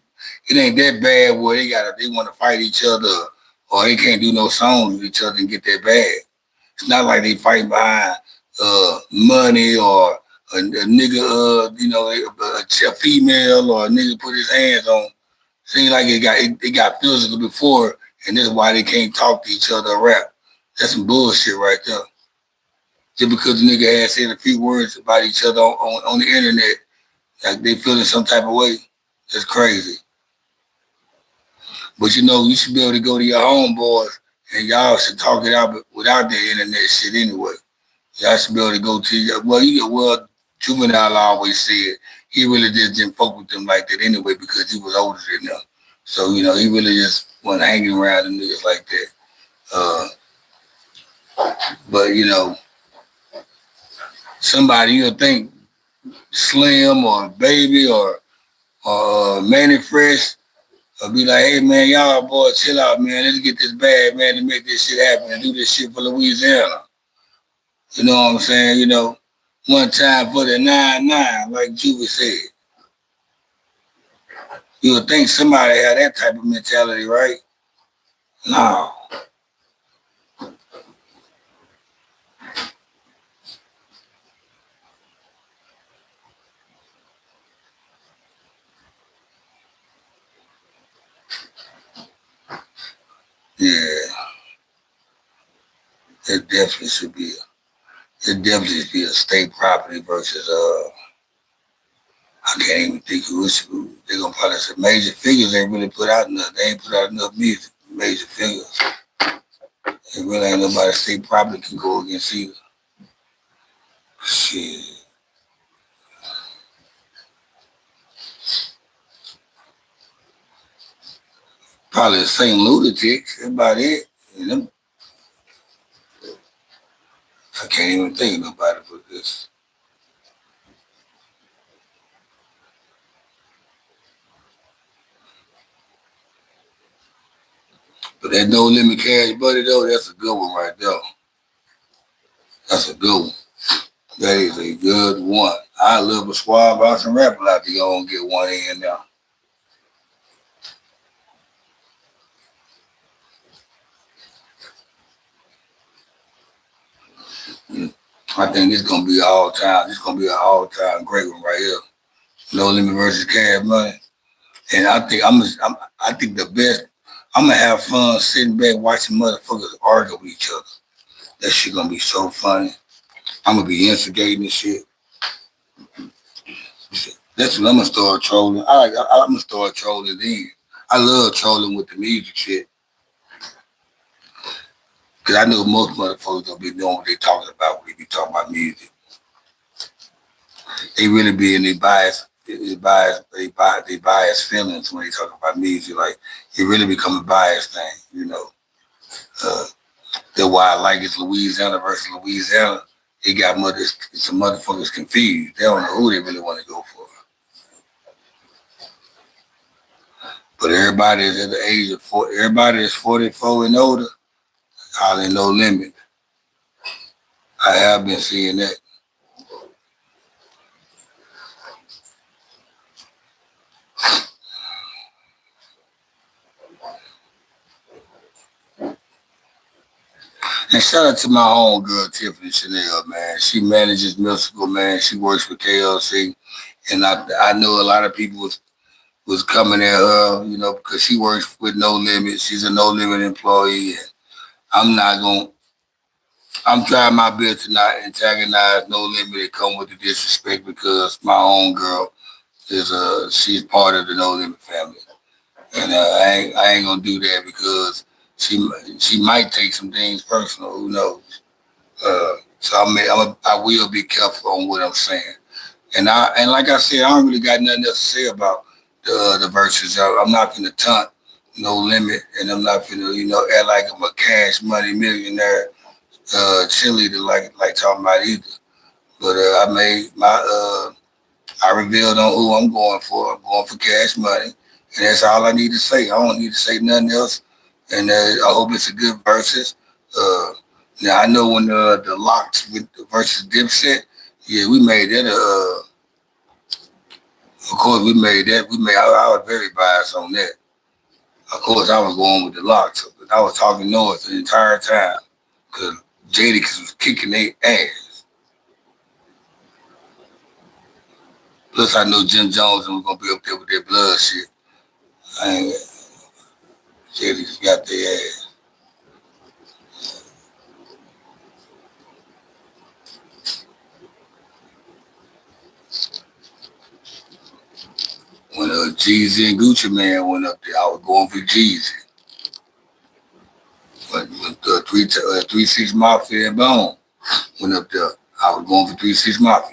ain't that bad where they want to fight each other, or they can't do no songs with each other and get that bad. It's not like they fighting behind money, or a nigga, a female, or a nigga put his hands on. Seems like it got physical before, and that's why they can't talk to each other or rap. That's some bullshit right there. Just because the nigga had said a few words about each other on the internet, like they feeling some type of way. That's crazy. But you should be able to go to your homeboys, and y'all should talk it out without the internet shit anyway. Y'all should be able to go to well, Juvenile always said he really just didn't fuck with them like that anyway, because he was older than them. So, he really just wasn't hanging around the niggas like that. But, somebody you'll think Slim or Baby or Manny Fresh will be like, hey, man, y'all boys chill out, man. Let's get this bag, man, to make this shit happen and do this shit for Louisiana. You know what I'm saying? One time for the 9-9, like Juvie said. You would think somebody had that type of mentality, right? No. Yeah. It definitely should be a state property versus I can't even think who they're gonna probably say Major Figures ain't really put out enough. They ain't put out enough music. Major Figures. It really ain't nobody state property can go against either. Shit. Probably the same lunatics. That's about it. I can't even think of nobody for this. But that No Limit Cash Buddy though, that's a good one right there. That's a good one. That is a good one. I love a Suave House and Rap out to go and get one in now. I think this gonna be all time. This gonna be an all time great one right here. No Limit versus Cash Money. And I think the best. I'm gonna have fun sitting back watching motherfuckers argue with each other. That shit gonna be so funny. I'm gonna be instigating this shit. That's when I'm gonna start trolling. I'm gonna start trolling then. I love trolling with the music shit. Cause I know most motherfuckers don't be knowing what they talking about when they be talking about music. They really be in their biased feelings when they talk about music. Like it really become a biased thing, you know. Uh, that's why I like it's Louisiana versus Louisiana. It got some motherfuckers confused. They don't know who they really want to go for. But everybody is at the age of 40. Everybody is 44 and older. Hardly No Limit. I have been seeing that. And shout out to my own girl, Tiffany Chanel, man. She manages Mystical, man. She works for KLC. And I know a lot of people was coming at her, you know, because she works with No Limit. She's a No Limit employee. And I'm not going to, I'm trying my best to not antagonize No Limit and come with the disrespect because my own girl she's part of the No Limit family. And I ain't going to do that because she might take some things personal. Who knows? So I will be careful on what I'm saying. And like I said, I don't really got nothing else to say about the verses. I'm not gonna taunt No Limit, and I'm not gonna act like I'm a Cash Money millionaire cheerleader like talking about either. But I made I revealed on who I'm going for. I'm going for Cash Money, and that's all I need to say. I don't need to say nothing else. And I hope it's a good verses. Uh, Now I know when the locks with the versus Dipset, yeah, we made that. Of course, we made that. I was very biased on that. Of course, I was going with the locks, but I was talking noise the entire time because Jadakiss was kicking their ass. Plus, I know Jim Jones was gonna be up there with their blood shit. I ain't Jadakiss got their ass. When Jeezy and Gucci Man went up there, I was going for Jeezy. But when the 3 6 Mafia and Bone went up there, I was going for 3 6 Mafia.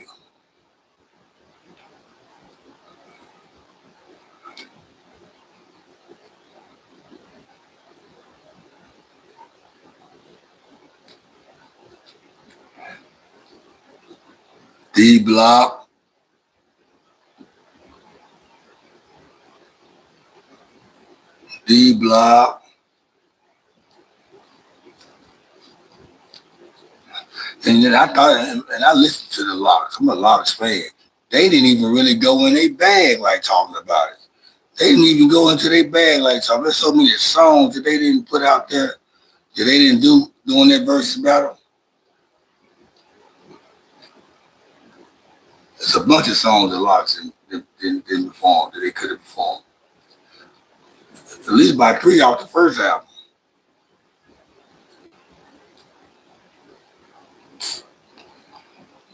D Block, D Block, and then I listened to the Locks. I'm a Locks fan. They didn't even really go in their bag like talking about it. They didn't even go into their bag like talking. There's so many songs that they didn't put out there that they didn't do during that versus battle. There's a bunch of songs that Locks didn't perform that they could have performed. At least by 3 off the first album.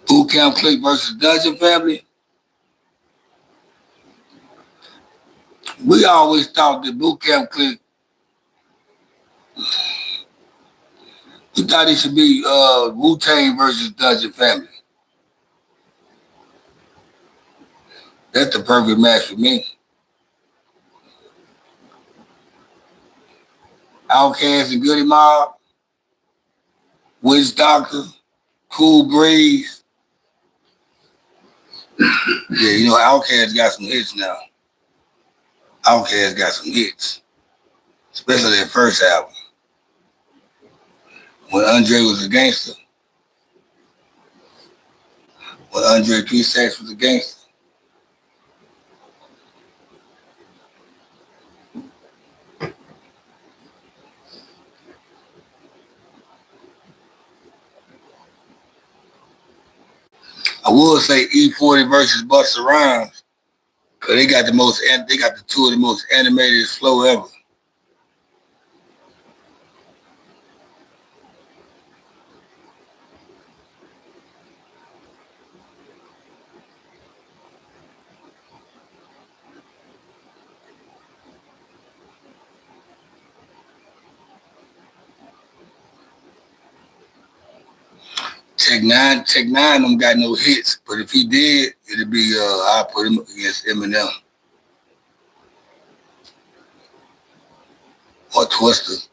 Boot Camp Click versus Dungeon Family. We always thought that Boot Camp Click, we thought it should be Wu-Tang versus Dungeon Family. That's the perfect match for me. Outkast and Goody Mob, Witch Doctor, Cool Breeze. Yeah, Outkast got some hits now. Outkast got some hits. especially their first album. When Andre was a gangster, when Andre 3 Stacks was a gangster. I would say E40 versus Busta Rhymes, cause they got the two of the most animated flow ever. Tech Nine don't got no hits, but if he did, it'd be I'll put him against Eminem or Twister.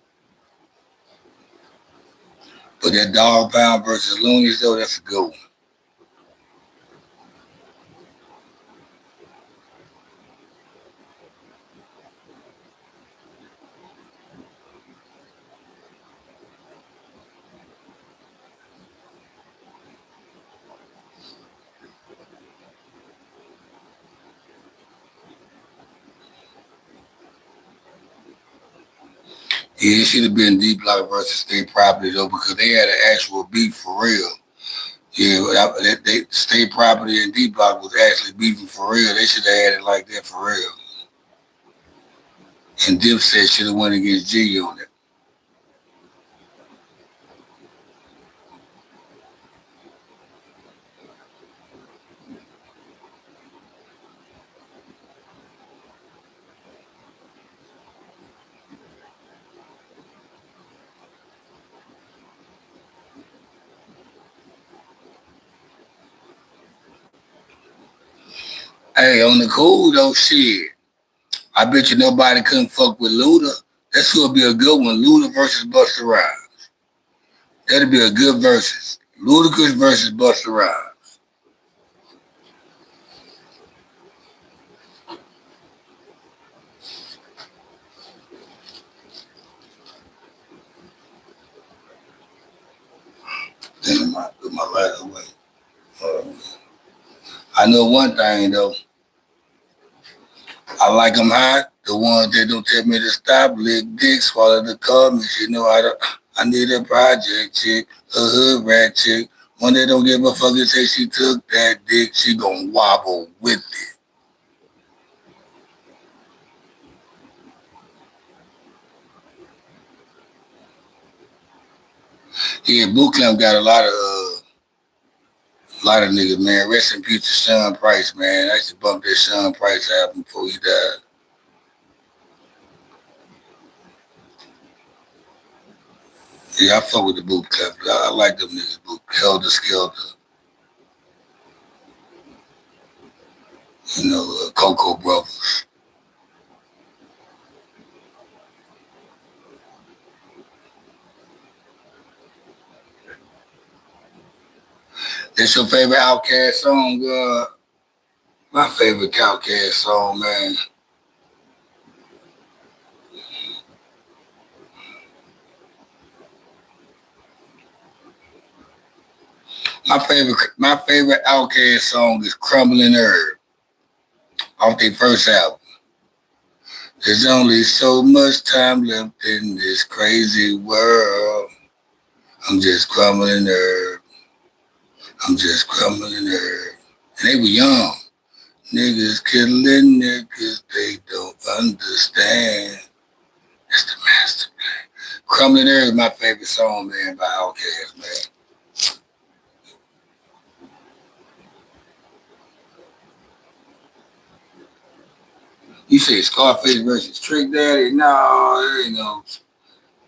But that Dog Pound versus Loonies though, that's a good one. Yeah, it should have been D Block versus State Property though, because they had an actual beef for real. Yeah, State Property and D Block was actually beefing for real. They should have had it like that for real. And Dipset should have went against G on it. Hey, on the cool though, shit. I bet you nobody couldn't fuck with Luda. That's gonna be a good one. Luda versus Busta Rhymes. That'd be a good versus. Ludacris versus Busta Rhymes. Then I put my light away. I know one thing though. I like them hot. The ones that don't tell me to stop, lick dick, swallow the comments. You know, I need a project chick, a hood rat chick. One that don't give a fuck and say she took that dick, she gon' wobble with it. Yeah, Boot Camp got a lot of niggas, man. Rest in peace to Sean Price, man. I used to bump that Sean Price album before he died. Yeah, I fuck with the Boot Camp. I like them niggas. Helter Skelter, Coco Brothers. That's your favorite Outkast song? My favorite Outkast song, man. My favorite Outkast song is "Crumbling Herb" off their first album. There's only so much time left in this crazy world. I'm just crumbling herb. I'm just crumbling herb. And they were young. Niggas killing niggas they don't understand. That's the master plan. Crumbling herb is my favorite song, man, by Outkast, man. You say Scarface versus Trick Daddy? No, there ain't no.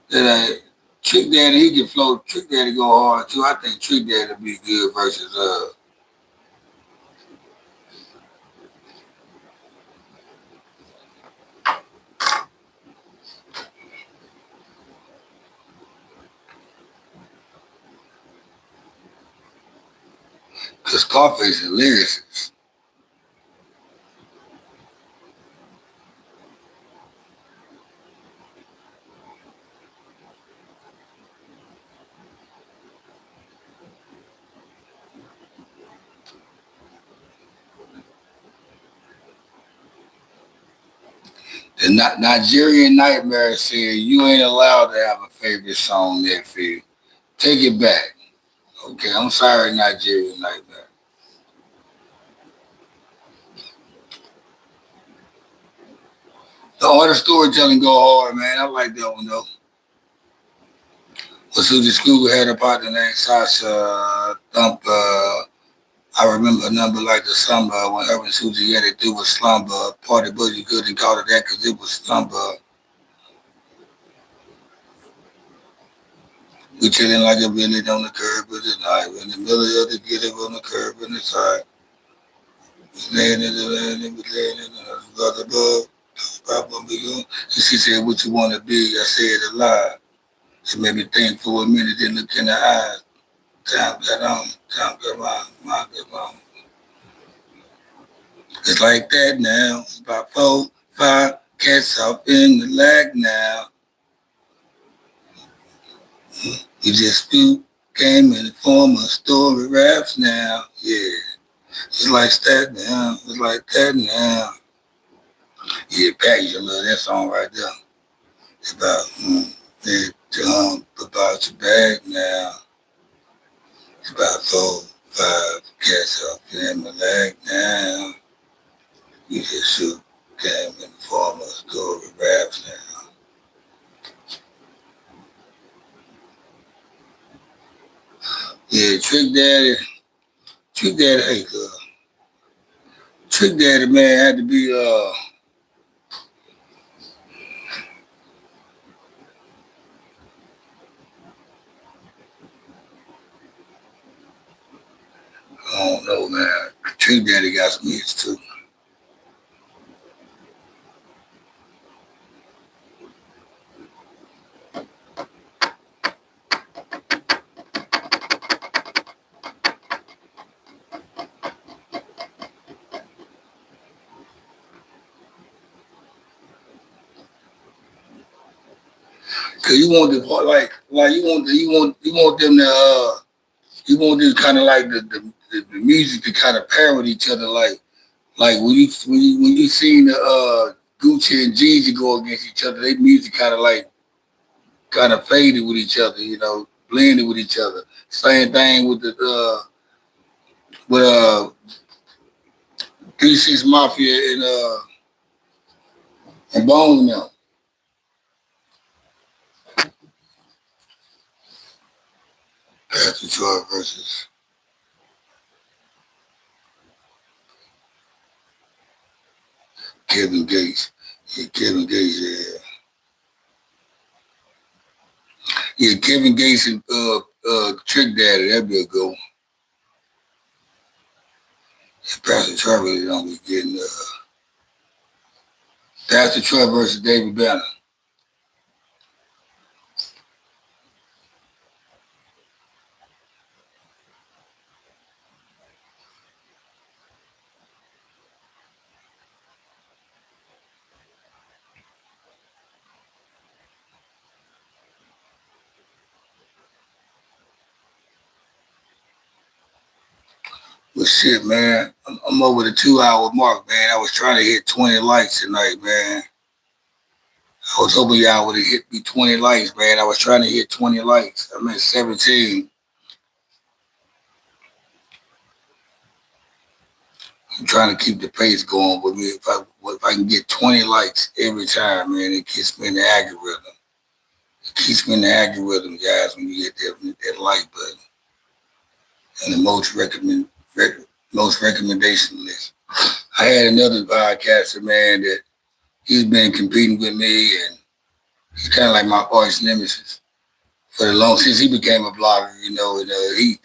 That ain't. Trick Daddy, he can flow. Trick Daddy go hard too. I think Trick Daddy would be good versus cause Scarface is lyricist. The Nigerian Nightmare said you ain't allowed to have a favorite song, nephew. Take it back. Okay, I'm sorry, Nigerian Nightmare. The art of storytelling go hard, man. I like that one though. Well, Susie Scooby had a partner named Sasha Thump. I remember a number like the slumber when her and Susie had it do was slumber. Party Boogie couldn't call it that because it was slumber. We chilling like a village on the curb of the night. In the middle of the get up on the curb in the side. Laying in the land and laying in the above. And she said, what you want to be? I said, alive. She made me think for a minute, then look in the eyes. Time got on, time got on, mind got on. It's like that now. It's about 4, 5 cats off in the lag now. We just speak came in the form of story raps now. Yeah. It's like that now. It's like that now. Yeah, Pat, you love that song right there. It's about your bag now. It's about 4, 5 cats off in the lag now. We just shoot came in the form of story raps now. Yeah, Trick Daddy, hey, Trick Daddy, man, had to be, I don't know, man. Trick Daddy got some hits too. Cause you want the like you want them to you want this kind of like the music to kind of parody each other like when you seen the Gucci and Jeezy go against each other, they music kind of faded with each other, you know, blended with each other. Same thing with the with 3 6 Mafia and Bone now. Pastor Troy versus Kevin Gates. Yeah, Kevin Gates, yeah. Yeah, Kevin Gates and Trick Daddy, that'd be a good one. Pastor Troy really don't be getting Pastor Troy versus David Banner. But shit, man, I'm over the 2 hour mark, man. I was trying to hit 20 likes tonight, man. I was hoping y'all would have hit me 20 likes, man. I was trying to hit 20 likes. I'm at 17. I'm trying to keep the pace going with me. If I can get 20 likes every time, man, it keeps me in the algorithm. It keeps me in the algorithm, guys, when you hit that like button and the most recommendation list. I had another podcaster, man, that he's been competing with me, and he's kind of like my arch nemesis for the long since he became a blogger, you know. And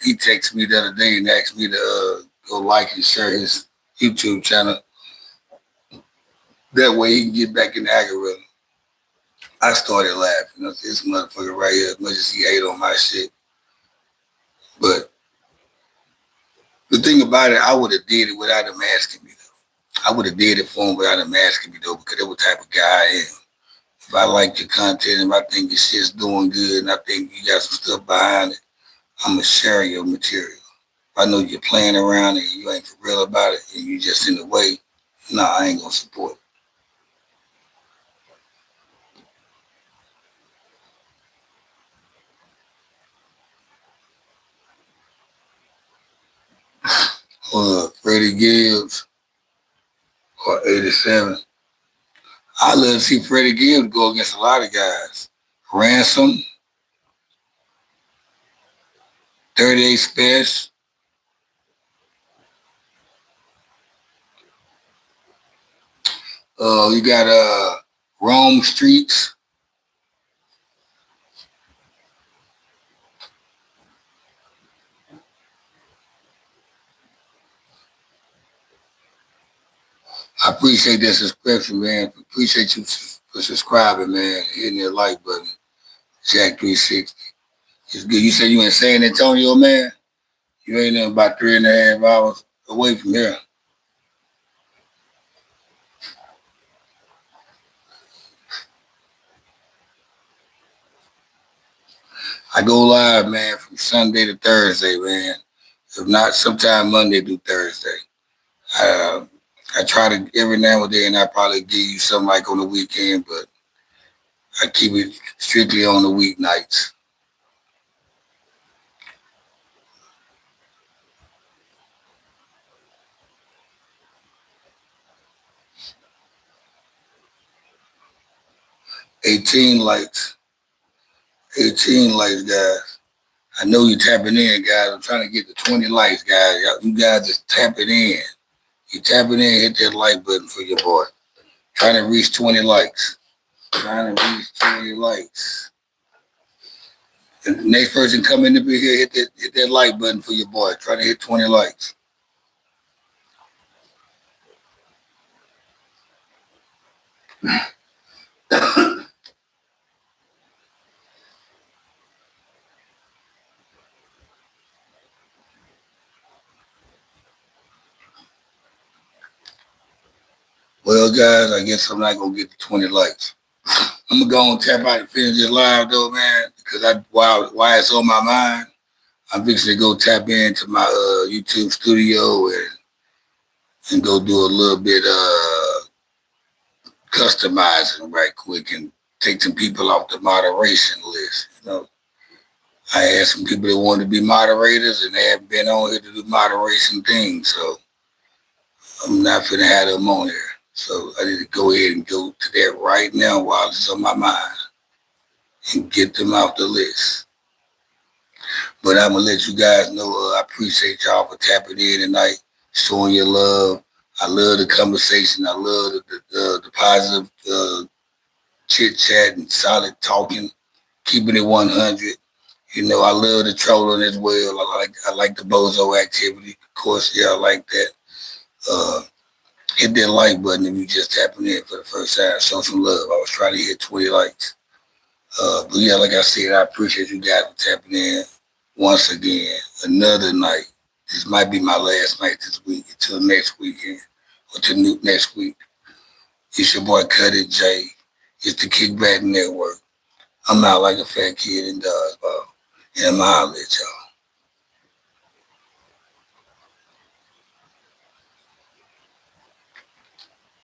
he texted me the other day and asked me to go like and share his YouTube channel. That way he can get back in the algorithm. I started laughing. You know, this motherfucker right here, as much as he ate on my shit. But the thing about it, I would have did it without him asking me, though. I would have did it for him without him asking me, though, because that's what type of guy I am. If I like your content and I think your shit's doing good and I think you got some stuff behind it, I'm going to share your material. If I know you're playing around and you ain't for real about it and you just in the way, nah, I ain't going to support it. Freddie Gibbs or 87. I love to see Freddie Gibbs go against a lot of guys. Ransom, 38 Special. You got Rome Streets. I appreciate that subscription, man. Appreciate you for subscribing, man. Hitting that like button. Jack 360. It's good. You said you in San Antonio, man? You ain't nothing about 3.5 hours away from here. I go live, man, from Sunday to Thursday, man. If not, sometime Monday through Thursday. I try to, every now and then, I probably give you something like on the weekend, but I keep it strictly on the weeknights. $18 likes. 18 likes, guys. I know you tapping in, guys. I'm trying to get to 20 likes, guys. You guys just tapping in. You tapping in, hit that like button for your boy. Trying to reach 20 likes. Trying to reach 20 likes. And the next person coming to be here, hit that like button for your boy. Trying to hit 20 likes. Well, guys, I guess I'm not going to get to 20 likes. I'm going to go and tap out and finish this live, though, man, because while it's on my mind, I'm fixing to go tap into my YouTube studio and go do a little bit customizing right quick and take some people off the moderation list. You know, I had some people that wanted to be moderators and they haven't been on here to do moderation things, so I'm not finna have them on here. So I need to go ahead and go to that right now while it's on my mind and get them off the list. But I'm going to let you guys know I appreciate y'all for tapping in tonight, showing your love. I love the conversation. I love the positive chit-chat and solid talking, keeping it 100. You know, I love the trolling as well. I like the bozo activity. Of course, yeah, I like that. Hit that like button if you just tapping in for the first time. Show some love. I was trying to hit 20 likes. But yeah, like I said, I appreciate you guys for tapping in once again. Another night. This might be my last night this week until next weekend or till next week. It's your boy Cuddy J. It's the Kickback Network. I'm out like a fat kid in dodgeball. And I'm out, let y'all.